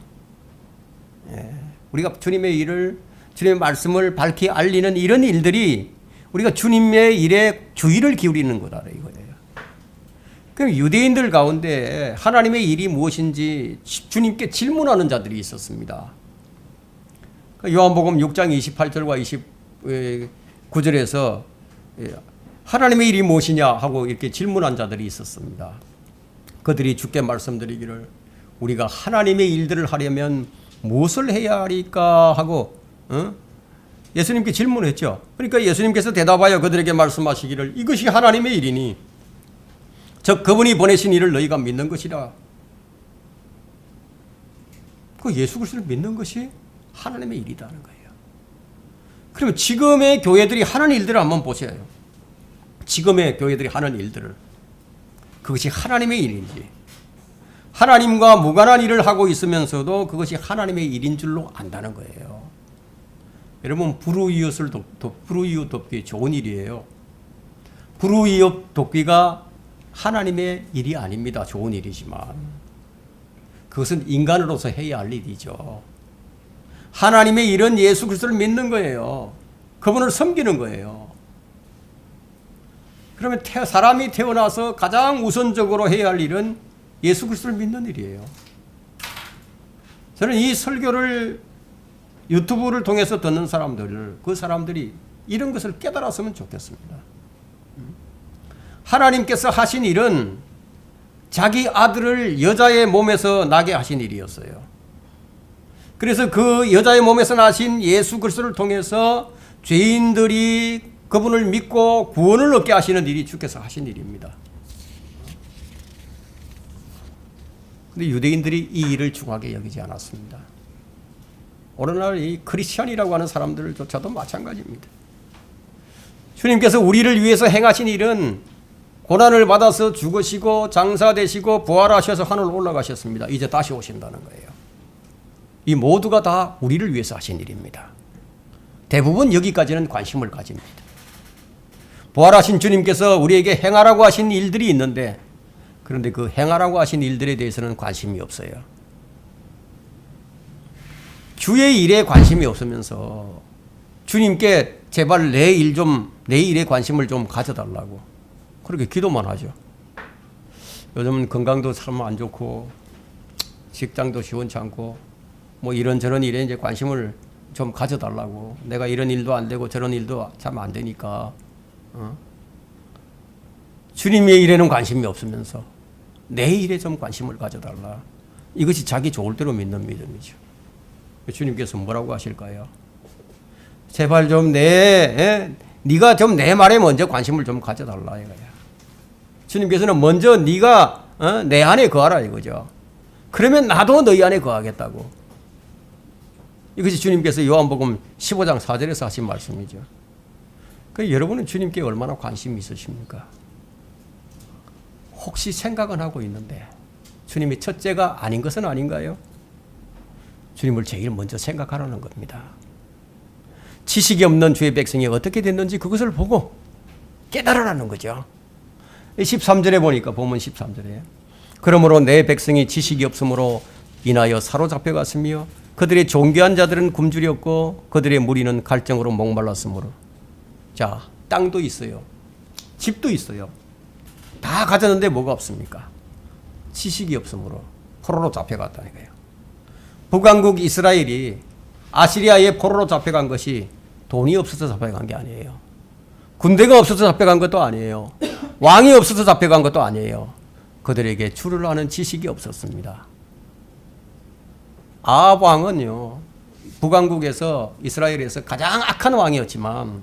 우리가 주님의 말씀을 밝히 알리는 이런 일들이 우리가 주님의 일에 주의를 기울이는 거다 이거예요. 그럼 유대인들 가운데 하나님의 일이 무엇인지 주님께 질문하는 자들이 있었습니다. 요한복음 6장 28절과 29절에서 하나님의 일이 무엇이냐 하고 이렇게 질문한 자들이 있었습니다. 그들이 주께 말씀드리기를 우리가 하나님의 일들을 하려면 무엇을 해야 하리까 하고 예수님께 질문했죠. 그러니까 예수님께서 대답하여 그들에게 말씀하시기를 이것이 하나님의 일이니 즉 그분이 보내신 이를 너희가 믿는 것이라. 그 예수 그리스도를 믿는 것이 하나님의 일이라는 거예요. 그러면 지금의 교회들이 하는 일들을 한번 보세요. 지금의 교회들이 하는 일들을. 그것이 하나님의 일인지, 하나님과 무관한 일을 하고 있으면서도 그것이 하나님의 일인 줄로 안다는 거예요. 여러분, 불우이웃 돕기 좋은 일이에요. 불우이웃 돕기가 하나님의 일이 아닙니다. 좋은 일이지만 그것은 인간으로서 해야 할 일이죠. 하나님의 일은 예수 그리스도를 믿는 거예요. 그분을 섬기는 거예요. 그러면 사람이 태어나서 가장 우선적으로 해야 할 일은 예수 그리스도를 믿는 일이에요. 저는 이 설교를 유튜브를 통해서 듣는 사람들, 그 사람들이 이런 것을 깨달았으면 좋겠습니다. 하나님께서 하신 일은 자기 아들을 여자의 몸에서 나게 하신 일이었어요. 그래서 그 여자의 몸에서 나신 예수 그리스도를 통해서 죄인들이 그분을 믿고 구원을 얻게 하시는 일이 주께서 하신 일입니다. 근데 유대인들이 이 일을 중하게 여기지 않았습니다. 오늘날 이 크리스천이라고 하는 사람들조차도 마찬가지입니다. 주님께서 우리를 위해서 행하신 일은 고난을 받아서 죽으시고 장사되시고 부활하셔서 하늘로 올라가셨습니다. 이제 다시 오신다는 거예요. 이 모두가 다 우리를 위해서 하신 일입니다. 대부분 여기까지는 관심을 가집니다. 부활하신 주님께서 우리에게 행하라고 하신 일들이 있는데, 그런데 그 행하라고 하신 일들에 대해서는 관심이 없어요. 주의 일에 관심이 없으면서 주님께 제발 내 일에 관심을 좀 가져달라고 그렇게 기도만 하죠. 요즘은 건강도 참 안 좋고 직장도 시원치 않고 뭐 이런저런 일에 이제 관심을 좀 가져달라고. 내가 이런 일도 안 되고 저런 일도 참 안 되니까 주님의 일에는 관심이 없으면서 내 일에 좀 관심을 가져달라. 이것이 자기 좋을 대로 믿는 믿음이죠. 주님께서 뭐라고 하실까요? 제발 좀 네가 좀 내 말에 먼저 관심을 좀 가져달라 이거야. 주님께서는 먼저 네가 내 안에 거하라 이거죠. 그러면 나도 너희 안에 거하겠다고. 이것이 주님께서 요한복음 15장 4절에서 하신 말씀이죠. 그러니까 여러분은 주님께 얼마나 관심이 있으십니까? 혹시 생각은 하고 있는데 주님이 첫째가 아닌 것은 아닌가요? 주님을 제일 먼저 생각하라는 겁니다. 지식이 없는 주의 백성이 어떻게 됐는지 그것을 보고 깨달으라는 거죠. 13절에 보니까 보면 13절에 그러므로 내 백성이 지식이 없으므로 인하여 사로잡혀 갔으며 그들의 존귀한 자들은 굶주렸고 그들의 무리는 갈증으로 목말랐으므로. 자, 땅도 있어요. 집도 있어요. 다 가졌는데 뭐가 없습니까? 지식이 없으므로 포로로 잡혀갔다는 거예요. 북왕국 이스라엘이 아시리아의 포로로 잡혀간 것이 돈이 없어서 잡혀간 게 아니에요. 군대가 없어서 잡혀간 것도 아니에요. 왕이 없어서 잡혀간 것도 아니에요. 그들에게 주를 아는 지식이 없었습니다. 아합 왕은요, 북왕국에서 이스라엘에서 가장 악한 왕이었지만,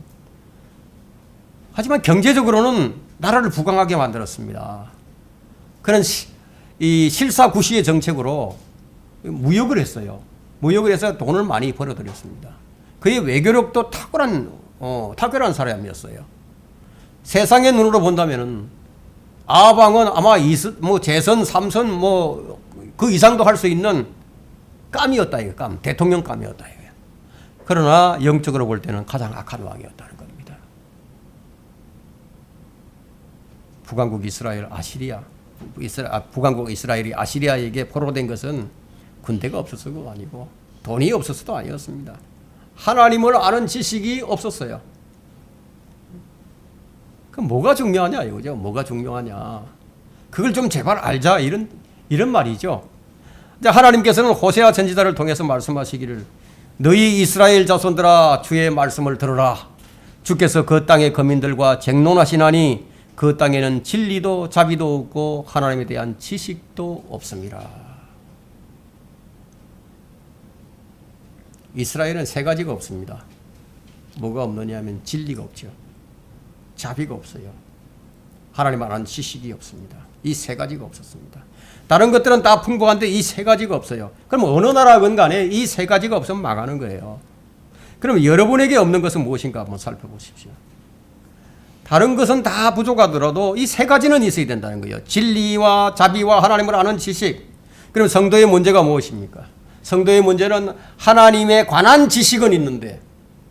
하지만 경제적으로는 나라를 부강하게 만들었습니다. 그는 이 실사구시의 정책으로 무역을 했어요. 무역을 해서 돈을 많이 벌어들였습니다. 그의 외교력도 탁월한 사람이었어요. 세상의 눈으로 본다면은 아합 왕은 아마 재선, 3선 그 이상도 할 수 있는 깜이었다 이거 깜, 대통령 깜이었다 이거. 그러나 영적으로 볼 때는 가장 악한 왕이었다는 겁니다. 북왕국 이스라엘이 아시리아에게 포로된 것은 군대가 없어서도 아니고 돈이 없어서도 아니었습니다. 하나님을 아는 지식이 없었어요. 그럼 뭐가 중요하냐 이거죠. 뭐가 중요하냐. 그걸 좀 제발 알자 이런 말이죠. 하나님께서는 호세아 선지자를 통해서 말씀하시기를 너희 이스라엘 자손들아 주의 말씀을 들으라. 주께서 그 땅의 거민들과 쟁론하시나니 그 땅에는 진리도 자비도 없고 하나님에 대한 지식도 없습니다. 이스라엘은 세 가지가 없습니다. 뭐가 없느냐 하면 진리가 없죠. 자비가 없어요. 하나님 아는 지식이 없습니다. 이 세 가지가 없었습니다. 다른 것들은 다 풍부한데 이 세 가지가 없어요. 그럼 어느 나라건 간에 이 세 가지가 없으면 망하는 거예요. 그럼 여러분에게 없는 것은 무엇인가 한번 살펴보십시오. 다른 것은 다 부족하더라도 이 세 가지는 있어야 된다는 거예요. 진리와 자비와 하나님을 아는 지식. 그럼 성도의 문제가 무엇입니까? 성도의 문제는 하나님에 관한 지식은 있는데,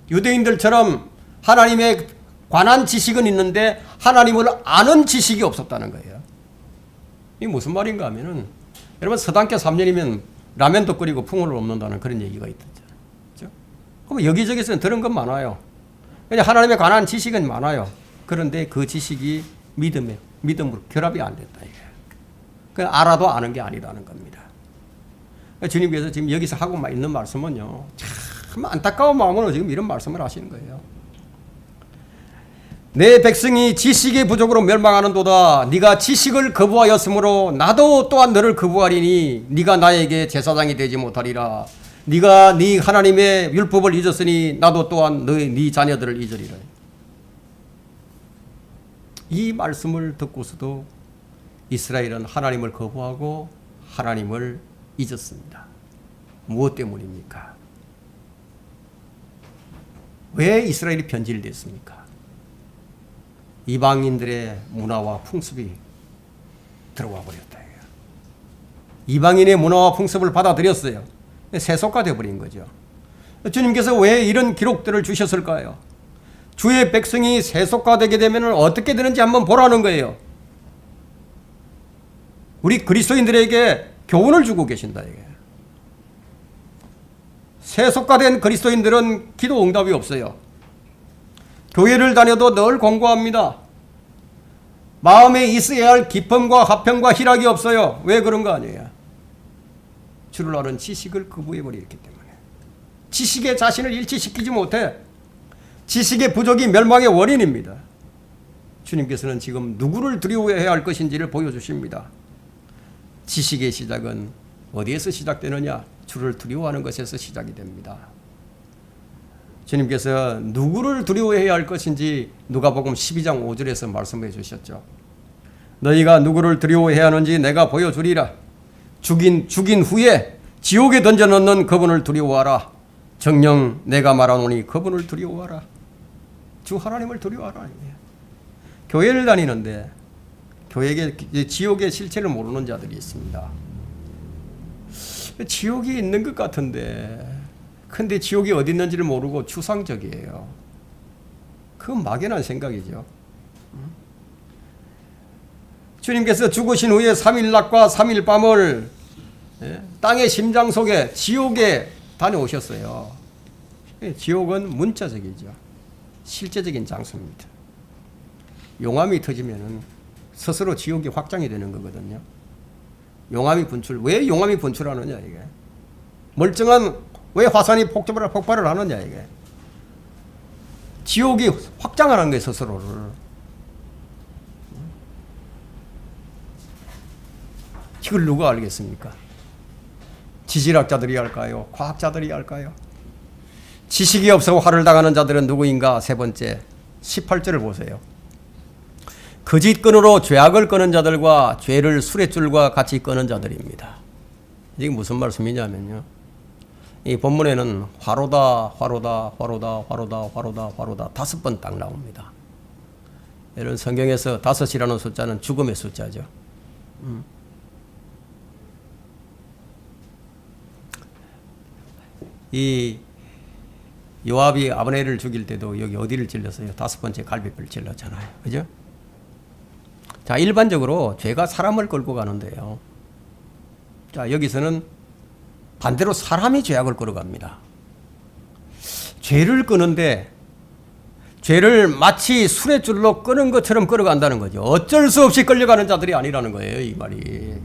유대인들처럼 하나님에 관한 지식은 있는데 하나님을 아는 지식이 없었다는 거예요. 이게 무슨 말인가 하면은, 여러분 서당계 3년이면 라면도 끓이고 풍어를 없는다는 그런 얘기가 있잖아요. 그렇죠? 그럼 여기저기서 들은 건 많아요. 그냥 하나님에 관한 지식은 많아요. 그런데 그 지식이 믿음으로 결합이 안 됐다. 이게. 그냥 알아도 아는 게 아니라는 겁니다. 주님께서 지금 여기서 하고 있는 말씀은요, 참 안타까운 마음으로 지금 이런 말씀을 하시는 거예요. 내 백성이 지식의 부족으로 멸망하는도다. 네가 지식을 거부하였으므로 나도 또한 너를 거부하리니 네가 나에게 제사장이 되지 못하리라. 네가 네 하나님의 율법을 잊었으니 나도 또한 네 자녀들을 잊으리라. 이 말씀을 듣고서도 이스라엘은 하나님을 거부하고 하나님을 잊었습니다. 무엇 때문입니까? 왜 이스라엘이 변질됐습니까? 이방인들의 문화와 풍습이 들어와 버렸다. 이방인의 문화와 풍습을 받아들였어요. 세속화되어 버린 거죠. 주님께서 왜 이런 기록들을 주셨을까요? 주의 백성이 세속화되게 되면 어떻게 되는지 한번 보라는 거예요. 우리 그리스도인들에게 교훈을 주고 계신다. 이게. 세속화된 그리스도인들은 기도 응답이 없어요. 교회를 다녀도 늘 공고합니다. 마음에 있어야 할 기쁨과 화평과 희락이 없어요. 왜 그런 거 아니에요? 주를 아는 지식을 거부해버렸기 때문에. 지식에 자신을 일치시키지 못해. 지식의 부족이 멸망의 원인입니다. 주님께서는 지금 누구를 두려워해야 할 것인지를 보여주십니다. 지식의 시작은 어디에서 시작되느냐? 주를 두려워하는 것에서 시작이 됩니다. 주님께서 누구를 두려워해야 할 것인지 누가복음 12장 5절에서 말씀해 주셨죠. 너희가 누구를 두려워해야 하는지 내가 보여주리라. 죽인 후에 지옥에 던져넣는 그분을 두려워하라. 정녕 내가 말하노니 그분을 두려워하라. 주 하나님을 두려워하라. 교회를 다니는데 교회에 지옥의 실체를 모르는 자들이 있습니다. 지옥이 있는 것 같은데, 근데 지옥이 어디 있는지를 모르고 추상적이에요. 그건 막연한 생각이죠. 주님께서 죽으신 후에 3일 낮과 3일 밤을 땅의 심장 속에 지옥에 다녀오셨어요. 지옥은 문자적이죠. 실제적인 장소입니다. 용암이 터지면은 스스로 지옥이 확장이 되는 거거든요. 용암이 분출. 왜 용암이 분출하느냐 이게. 멀쩡한 왜 화산이 폭발을 하느냐 이게. 지옥이 확장하는 거예요 스스로를. 이걸 누가 알겠습니까? 지질학자들이 할까요? 과학자들이 할까요? 지식이 없어 화를 당하는 자들은 누구인가? 세 번째 18절을 보세요. 거짓끈으로 죄악을 끄는 자들과 죄를 수레줄과 같이 끄는 자들입니다. 이게 무슨 말씀이냐면요. 이 본문에는 화로다 5번 딱 나옵니다. 이런 성경에서 5이라는 숫자는 죽음의 숫자죠. 이 요압이 아브넬을 죽일 때도 여기 어디를 찔렀어요? 5번째 갈비뼈를 찔렀잖아요. 그죠? 자, 일반적으로 죄가 사람을 끌고 가는데요. 자, 여기서는 반대로 사람이 죄악을 끌어갑니다. 죄를 끄는데 죄를 마치 수레줄로 끄는 것처럼 끌어간다는 거죠. 어쩔 수 없이 끌려가는 자들이 아니라는 거예요, 이 말이.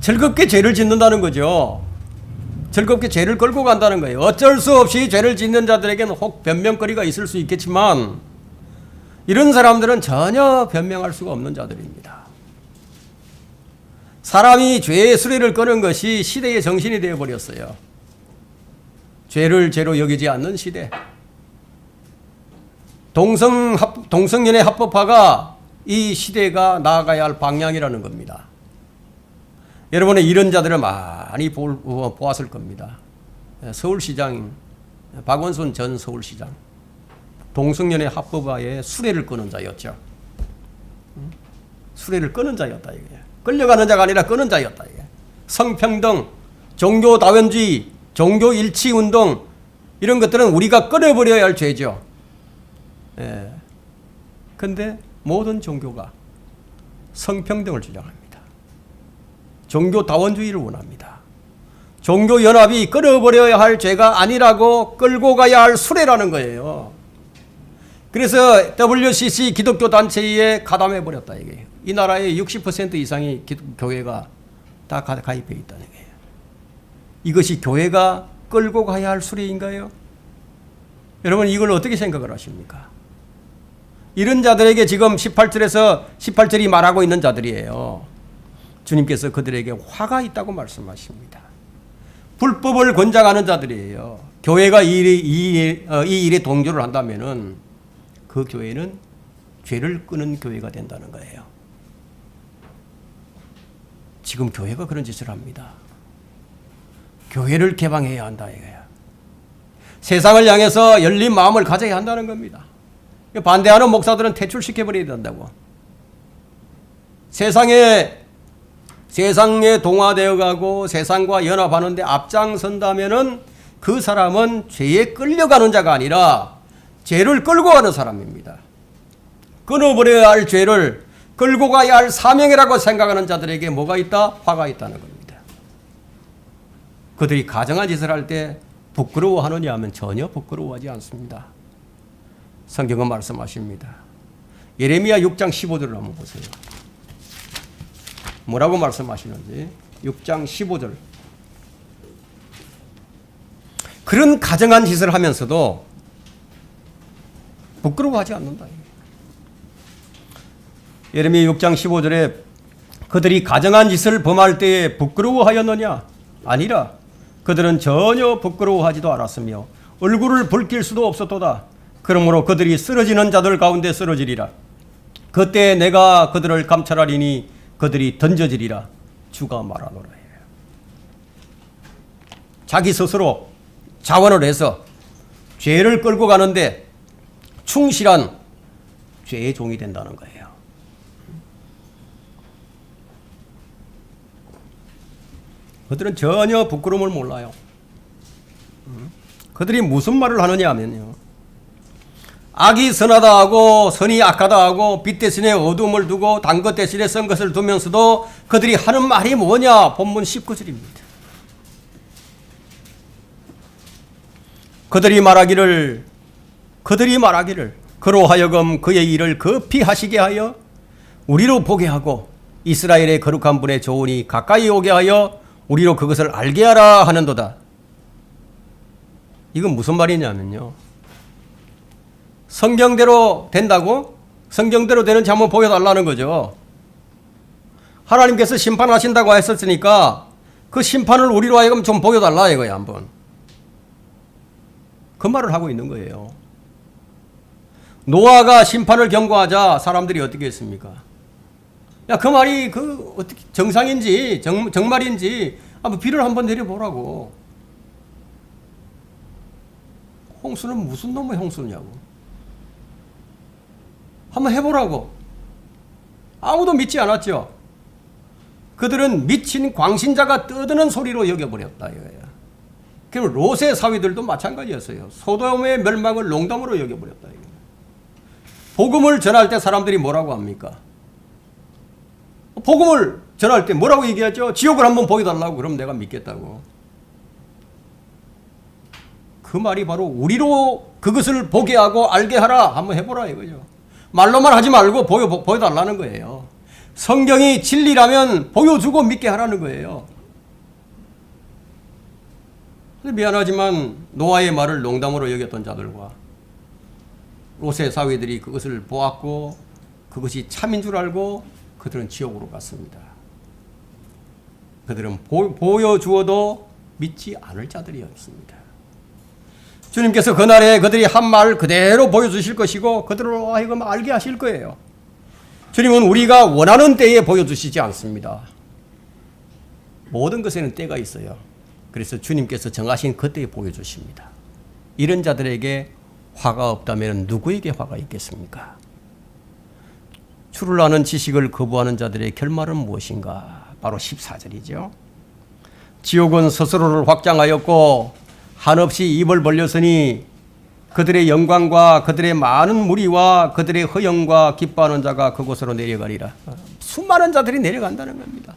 즐겁게 죄를 짓는다는 거죠. 즐겁게 죄를 끌고 간다는 거예요. 어쩔 수 없이 죄를 짓는 자들에게는 혹 변명거리가 있을 수 있겠지만 이런 사람들은 전혀 변명할 수가 없는 자들입니다. 사람이 죄의 수레를 끄는 것이 시대의 정신이 되어버렸어요. 죄를 죄로 여기지 않는 시대. 동성연애 합법화가 이 시대가 나아가야 할 방향이라는 겁니다. 여러분은 이런 자들을 많이 보았을 겁니다. 서울시장 박원순 전 서울시장 동성연애 합법화에 수레를 끄는 자였죠. 수레를 끄는 자였다 이게. 끌려가는 자가 아니라 끄는 자였다 이게. 성평등, 종교 다원주의, 종교 일치 운동 이런 것들은 우리가 끊어버려야 할 죄죠. 근데 모든 종교가 성평등을 주장합니다. 종교 다원주의를 원합니다. 종교 연합이 끊어버려야 할 죄가 아니라고 끌고 가야 할 수레라는 거예요. 그래서 WCC 기독교 단체에 가담해 버렸다 이게. 이 나라의 60% 이상이 교회가 다 가입해 있다는 거예요. 이것이 교회가 끌고 가야 할 수레인가요? 여러분 이걸 어떻게 생각을 하십니까? 이런 자들에게 지금 18절이 말하고 있는 자들이에요. 주님께서 그들에게 화가 있다고 말씀하십니다. 불법을 권장하는 자들이에요. 교회가 이 일에 동조를 한다면은 그 교회는 죄를 끄는 교회가 된다는 거예요. 지금 교회가 그런 짓을 합니다. 교회를 개방해야 한다 이거예요. 세상을 향해서 열린 마음을 가져야 한다는 겁니다. 반대하는 목사들은 퇴출시켜버려야 된다고. 세상에 동화되어 가고 세상과 연합하는데 앞장선다면은 그 사람은 죄에 끌려가는 자가 아니라 죄를 끌고 가는 사람입니다. 끊어버려야 할 죄를 끌고 가야 할 사명이라고 생각하는 자들에게 뭐가 있다? 화가 있다는 겁니다. 그들이 가정한 짓을 할 때 부끄러워하느냐 하면 전혀 부끄러워하지 않습니다. 성경은 말씀하십니다. 예레미야 6장 15절을 한번 보세요. 뭐라고 말씀하시는지 6장 15절. 그런 가정한 짓을 하면서도 부끄러워하지 않는다. 예레미야 6장 15절에 그들이 가정한 짓을 범할 때에 부끄러워하였느냐? 아니라 그들은 전혀 부끄러워하지도 않았으며 얼굴을 붉힐 수도 없었도다. 그러므로 그들이 쓰러지는 자들 가운데 쓰러지리라. 그때 내가 그들을 감찰하리니 그들이 던져지리라. 주가 말하노라. 자기 스스로 자원을 해서 죄를 끌고 가는데 충실한 죄의 종이 된다는 거예요. 그들은 전혀 부끄러움을 몰라요. 그들이 무슨 말을 하느냐 하면요. 악이 선하다 하고 선이 악하다 하고 빛 대신에 어둠을 두고 단 것 대신에 쓴 것을 두면서도 그들이 하는 말이 뭐냐? 본문 19절입니다. 그들이 말하기를 그로 하여금 그의 일을 급히 하시게 하여 우리로 보게 하고 이스라엘의 거룩한 분의 조언이 가까이 오게 하여 우리로 그것을 알게 하라 하는도다. 이건 무슨 말이냐면요. 성경대로 된다고? 성경대로 되는지 한번 보여달라는 거죠. 하나님께서 심판하신다고 했었으니까 그 심판을 우리로 하여금 좀 보여달라 이거야 한번. 그 말을 하고 있는 거예요. 노아가 심판을 경고하자 사람들이 어떻게 했습니까? 야, 그 말이 어떻게 정상인지 정말인지 한번 비를 한번 내려보라고. 홍수는 무슨 놈의 홍수냐고. 한번 해보라고. 아무도 믿지 않았죠. 그들은 미친 광신자가 떠드는 소리로 여겨버렸다 이거야. 그럼 롯의 사위들도 마찬가지였어요. 소돔의 멸망을 농담으로 여겨버렸다 이거야. 복음을 전할 때 사람들이 뭐라고 합니까? 복음을 전할 때 뭐라고 얘기하죠? 지옥을 한번 보여달라고. 그럼 내가 믿겠다고. 그 말이 바로 우리로 그것을 보게 하고 알게 하라. 한번 해보라 이거죠. 말로만 하지 말고 보여달라는 거예요. 성경이 진리라면 보여주고 믿게 하라는 거예요. 미안하지만 노아의 말을 농담으로 여겼던 자들과 롯의 사위들이 그것을 보았고 그것이 참인 줄 알고 그들은 지옥으로 갔습니다. 그들은 보여주어도 믿지 않을 자들이었습니다. 주님께서 그날에 그들이 한 말을 그대로 보여주실 것이고 그들로 하여금 알게 하실 거예요. 주님은 우리가 원하는 때에 보여주시지 않습니다. 모든 것에는 때가 있어요. 그래서 주님께서 정하신 그때에 보여주십니다. 이런 자들에게 화가 없다면 누구에게 화가 있겠습니까? 주를 아는 지식을 거부하는 자들의 결말은 무엇인가? 바로 14절이죠. 지옥은 스스로를 확장하였고 한없이 입을 벌렸으니 그들의 영광과 그들의 많은 무리와 그들의 허영과 기뻐하는 자가 그곳으로 내려가리라. 수많은 자들이 내려간다는 겁니다.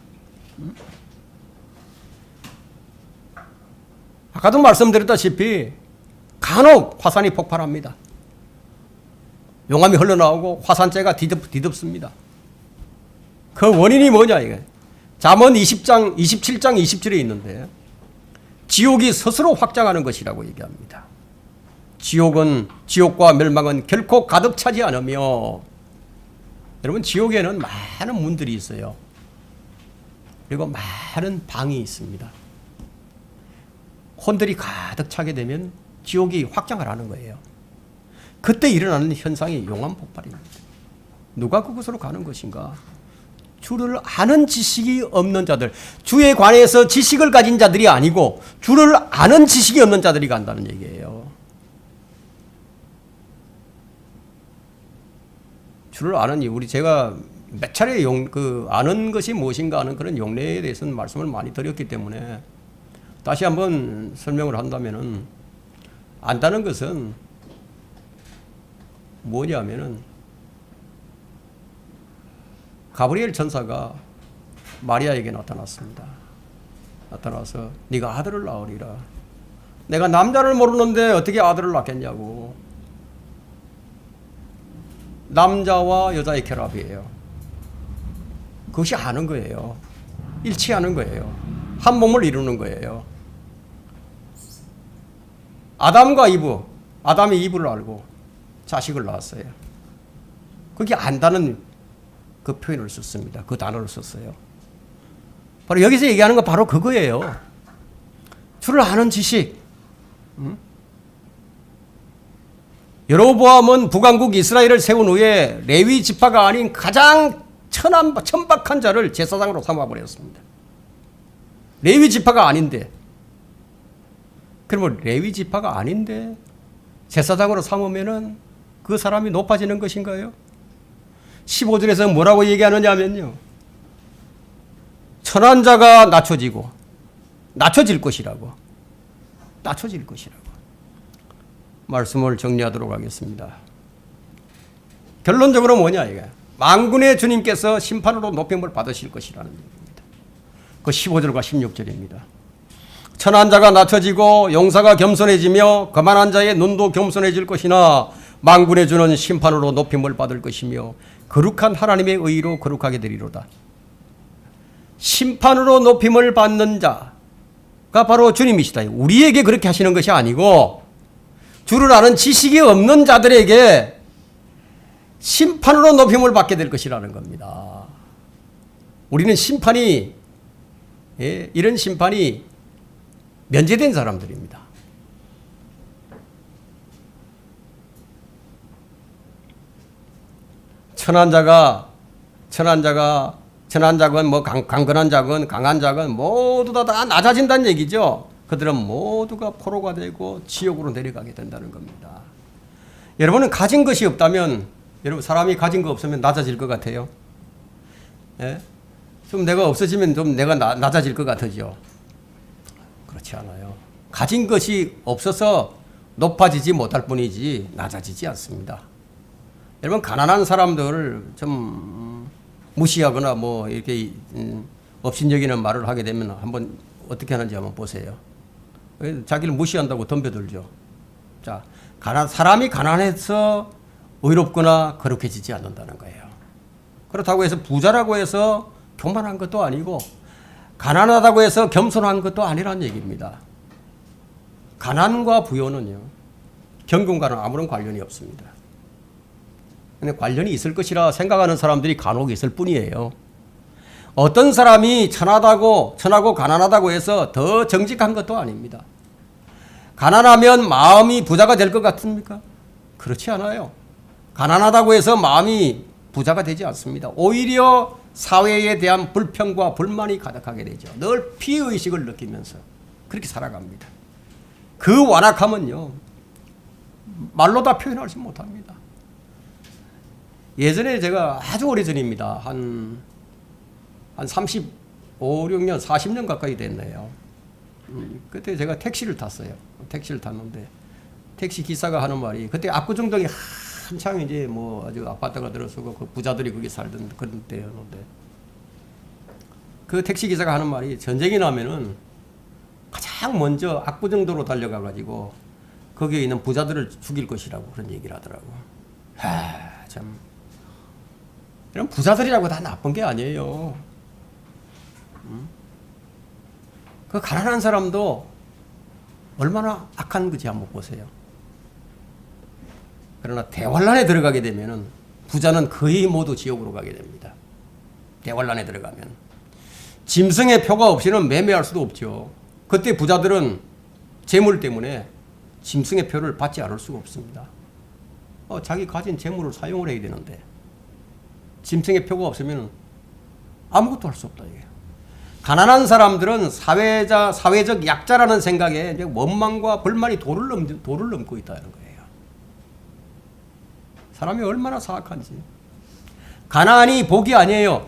아까도 말씀드렸다시피 간혹 화산이 폭발합니다. 용암이 흘러나오고 화산재가 뒤덮습니다. 그 원인이 뭐냐 이게. 잠언 20장, 27장, 20절에 있는데 지옥이 스스로 확장하는 것이라고 얘기합니다. 지옥과 멸망은 결코 가득 차지 않으며, 여러분 지옥에는 많은 문들이 있어요. 그리고 많은 방이 있습니다. 혼들이 가득 차게 되면 지옥이 확장을 하는 거예요. 그때 일어나는 현상이 용암 폭발입니다. 누가 그곳으로 가는 것인가? 주를 아는 지식이 없는 자들, 주에 관해서 지식을 가진 자들이 아니고 주를 아는 지식이 없는 자들이 간다는 얘기예요. 주를 아는 우리 제가 몇 차례 아는 것이 무엇인가 하는 그런 용례에 대해서는 말씀을 많이 드렸기 때문에 다시 한번 설명을 한다면은, 안다는 것은 뭐냐면은 가브리엘 천사가 마리아에게 나타났습니다. 나타나서 네가 아들을 낳으리라. 내가 남자를 모르는데 어떻게 아들을 낳겠냐고. 남자와 여자의 결합이에요. 그것이 아는 거예요. 일치하는 거예요. 한 몸을 이루는 거예요. 아담과 이브, 아담이 이브를 알고 자식을 낳았어요. 그게 안다는 그 표현을 썼습니다. 그 단어를 썼어요. 바로 여기서 얘기하는 거 바로 그거예요. 주를 아는 지식. 여로보암은 북왕국 이스라엘을 세운 후에 레위 지파가 아닌 가장 천박한 자를 제사장으로 삼아버렸습니다. 레위 지파가 아닌데, 그러면 레위 지파가 아닌데 제사장으로 삼으면은 그 사람이 높아지는 것인가요? 15절에서 뭐라고 얘기하느냐 하면요, 천한 자가 낮춰질 것이라고. 말씀을 정리하도록 하겠습니다. 결론적으로 뭐냐 이게. 만군의 주님께서 심판으로 높임을 받으실 것이라는 얘기입니다. 그 15절과 16절입니다. 천한 자가 낮춰지고 용사가 겸손해지며 거만한 자의 눈도 겸손해질 것이나 만군의 주는 심판으로 높임을 받을 것이며 거룩한 하나님의 의로 거룩하게 되리로다. 심판으로 높임을 받는 자가 바로 주님이시다. 우리에게 그렇게 하시는 것이 아니고 주를 아는 지식이 없는 자들에게 심판으로 높임을 받게 될 것이라는 겁니다. 우리는 심판이, 이런 심판이 면제된 사람들입니다. 천한 자건 뭐 강건한 자건 강한 자건 모두 다 낮아진다는 얘기죠. 그들은 모두가 포로가 되고 지옥으로 내려가게 된다는 겁니다. 여러분은 가진 것이 없다면, 여러분 사람이 가진 거 없으면 낮아질 것 같아요? 예? 좀 내가 없어지면 좀 내가 낮아질 것 같으죠? 그렇지 않아요. 가진 것이 없어서 높아지지 못할 뿐이지 낮아지지 않습니다. 여러분 가난한 사람들을 좀 무시하거나 뭐 이렇게 업신여기는 말을 하게 되면 한번 어떻게 하는지 한번 보세요. 자기를 무시한다고 덤벼들죠. 자, 사람이 가난해서 의롭거나 거룩해지지 않는다는 거예요. 그렇다고 해서 부자라고 해서 교만한 것도 아니고 가난하다고 해서 겸손한 것도 아니라는 얘기입니다. 가난과 부요는요, 경건과는 아무런 관련이 없습니다. 근데 관련이 있을 것이라 생각하는 사람들이 간혹 있을 뿐이에요. 어떤 사람이 천하고 가난하다고 해서 더 정직한 것도 아닙니다. 가난하면 마음이 부자가 될 것 같습니까? 그렇지 않아요. 가난하다고 해서 마음이 부자가 되지 않습니다. 오히려 사회에 대한 불평과 불만이 가득하게 되죠. 늘 피해의식을 느끼면서 그렇게 살아갑니다. 그 완악함은요, 말로 다 표현하지 못합니다. 예전에 제가 아주 오래전입니다. 한 35, 6년, 40년 가까이 됐네요. 그때 제가 택시를 탔어요. 택시를 탔는데 택시 기사가 하는 말이, 그때 압구정동이 한창 이제 뭐 아주 아파트가 들어서고 그 부자들이 거기 살던 그런 때였는데, 그 택시 기사가 하는 말이, 전쟁이 나면은 가장 먼저 압구정도로 달려가 가지고 거기에 있는 부자들을 죽일 것이라고 그런 얘기를 하더라고. 참, 이런 부자들이라고 다 나쁜 게 아니에요. 그 가난한 사람도 얼마나 악한 건지 한번 보세요. 그러나 대환란에 들어가게 되면은 부자는 거의 모두 지옥으로 가게 됩니다. 대환란에 들어가면 짐승의 표가 없이는 매매할 수도 없죠. 그때 부자들은 재물 때문에 짐승의 표를 받지 않을 수가 없습니다. 자기 가진 재물을 사용을 해야 되는데 짐승의 표가 없으면 아무것도 할 수 없다 이게. 가난한 사람들은 사회적 약자라는 생각에 이제 원망과 불만이 도를 넘고 있다는 거예요. 사람이 얼마나 사악한지. 가난이 복이 아니에요.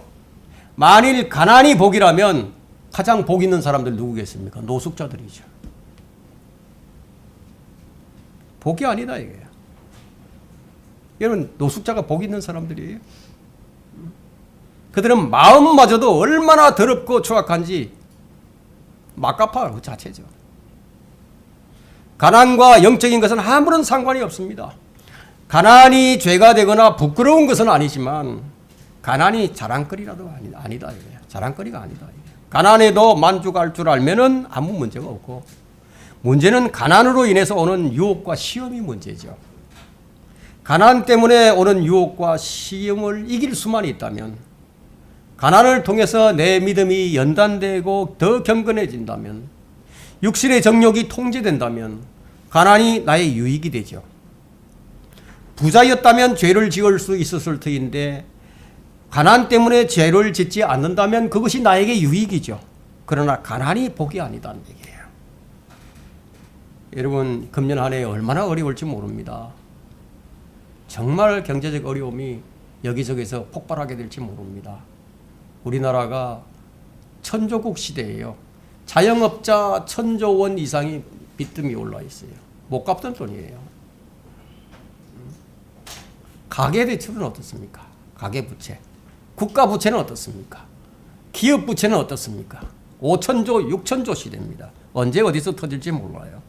만일 가난이 복이라면 가장 복 있는 사람들 누구겠습니까? 노숙자들이죠. 복이 아니다 이게. 여러분, 노숙자가 복 있는 사람들이에요. 그들은 마음마저도 얼마나 더럽고 추악한지 막가파 그 자체죠. 가난과 영적인 것은 아무런 상관이 없습니다. 가난이 죄가 되거나 부끄러운 것은 아니지만 가난이 자랑거리라도 아니다 이거예요. 자랑거리가 아니다 이거예요. 가난에도 만족할 줄 알면은 아무 문제가 없고, 문제는 가난으로 인해서 오는 유혹과 시험이 문제죠. 가난 때문에 오는 유혹과 시험을 이길 수만 있다면, 가난을 통해서 내 믿음이 연단되고 더 경건해진다면, 육신의 정욕이 통제된다면 가난이 나의 유익이 되죠. 부자였다면 죄를 지을 수 있었을 터인데 가난 때문에 죄를 짓지 않는다면 그것이 나에게 유익이죠. 그러나 가난이 복이 아니다는 얘기예요. 여러분, 금년 한 해 얼마나 어려울지 모릅니다. 정말 경제적 어려움이 여기저기서 폭발하게 될지 모릅니다. 우리나라가 천조국 시대예요. 자영업자 1,000조 원 이상이 빚뜸이 올라 있어요. 못 갚던 돈이에요. 가계대출은 어떻습니까? 가계부채. 국가부채는 어떻습니까? 기업부채는 어떻습니까? 5,000조, 6,000조 시대입니다. 언제 어디서 터질지 몰라요.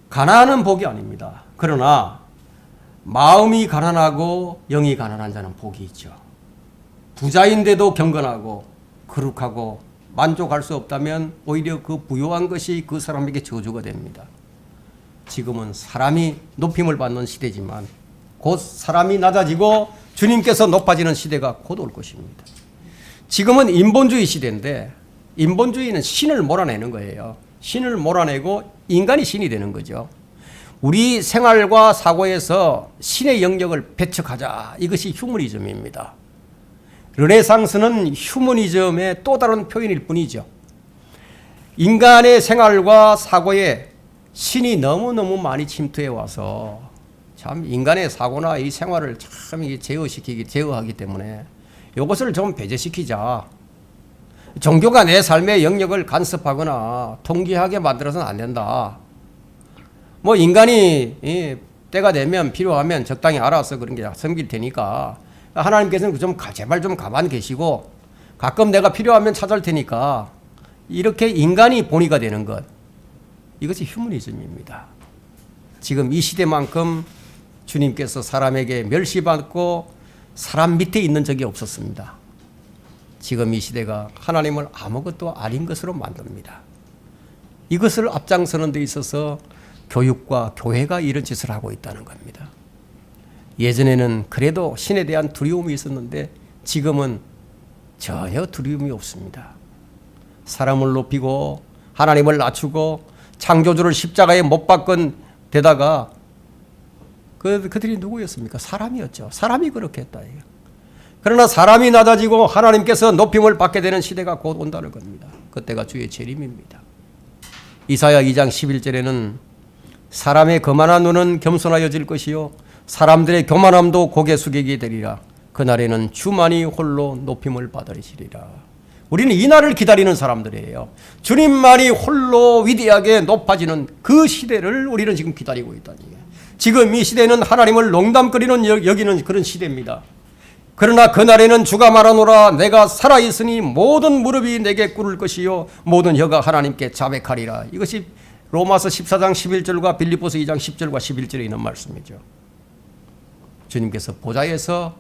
가난은 복이 아닙니다. 그러나 마음이 가난하고 영이 가난한 자는 복이 있죠. 부자인데도 경건하고 거룩하고 만족할 수 없다면 오히려 그 부요한 것이 그 사람에게 저주가 됩니다. 지금은 사람이 높임을 받는 시대지만 곧 사람이 낮아지고 주님께서 높아지는 시대가 곧 올 것입니다. 지금은 인본주의 시대인데, 인본주의는 신을 몰아내는 거예요. 신을 몰아내고 인간이 신이 되는 거죠. 우리 생활과 사고에서 신의 영역을 배척하자. 이것이 휴머니즘입니다. 르네상스는 휴머니즘의 또 다른 표현일 뿐이죠. 인간의 생활과 사고에 신이 너무너무 많이 침투해 와서 참 인간의 사고나 이 생활을 참 제어하기 때문에 이것을 좀 배제시키자. 종교가 내 삶의 영역을 간섭하거나 통제하게 만들어서는 안 된다. 뭐 인간이 때가 되면 필요하면 적당히 알아서 그런 게 섬길 테니까 하나님께서는 제발 좀 가만히 계시고 가끔 내가 필요하면 찾아올 테니까, 이렇게 인간이 본의가 되는 것, 이것이 휴머니즘입니다. 지금 이 시대만큼 주님께서 사람에게 멸시받고 사람 밑에 있는 적이 없었습니다. 지금 이 시대가 하나님을 아무것도 아닌 것으로 만듭니다. 이것을 앞장서는 데 있어서 교육과 교회가 이런 짓을 하고 있다는 겁니다. 예전에는 그래도 신에 대한 두려움이 있었는데 지금은 전혀 두려움이 없습니다. 사람을 높이고 하나님을 낮추고 창조주를 십자가에 못 박은 되다가 그들이 누구였습니까? 사람이었죠. 사람이 그렇게 했다. 그러나 사람이 낮아지고 하나님께서 높임을 받게 되는 시대가 곧 온다는 겁니다. 그때가 주의 재림입니다. 이사야 2장 11절에는 사람의 거만한 눈은 겸손하여질 것이요 사람들의 교만함도 고개 숙이게 되리라. 그날에는 주만이 홀로 높임을 받으시리라. 우리는 이 날을 기다리는 사람들이에요. 주님만이 홀로 위대하게 높아지는 그 시대를 우리는 지금 기다리고 있다니. 지금 이 시대는 하나님을 농담거리는 여기는 그런 시대입니다. 그러나 그날에는 주가 말하노라 내가 살아있으니 모든 무릎이 내게 꿇을 것이요 모든 혀가 하나님께 자백하리라. 이것이 로마서 14장 11절과 빌립보서 2장 10절과 11절에 있는 말씀이죠. 주님께서 보좌에서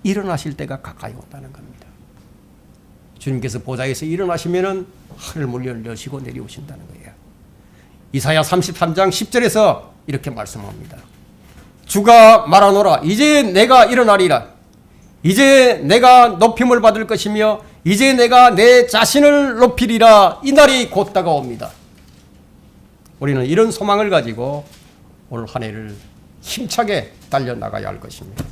일어나실 때가 가까이 온다는 겁니다. 주님께서 보좌에서 일어나시면은 하늘 문을 여시고 내려오신다는 거예요. 이사야 33장 10절에서 이렇게 말씀합니다. 주가 말하노라 이제 내가 일어나리라. 이제 내가 높임을 받을 것이며 이제 내가 내 자신을 높이리라. 이 날이 곧 다가옵니다. 우리는 이런 소망을 가지고 오늘 한 해를 힘차게 달려나가야 할 것입니다.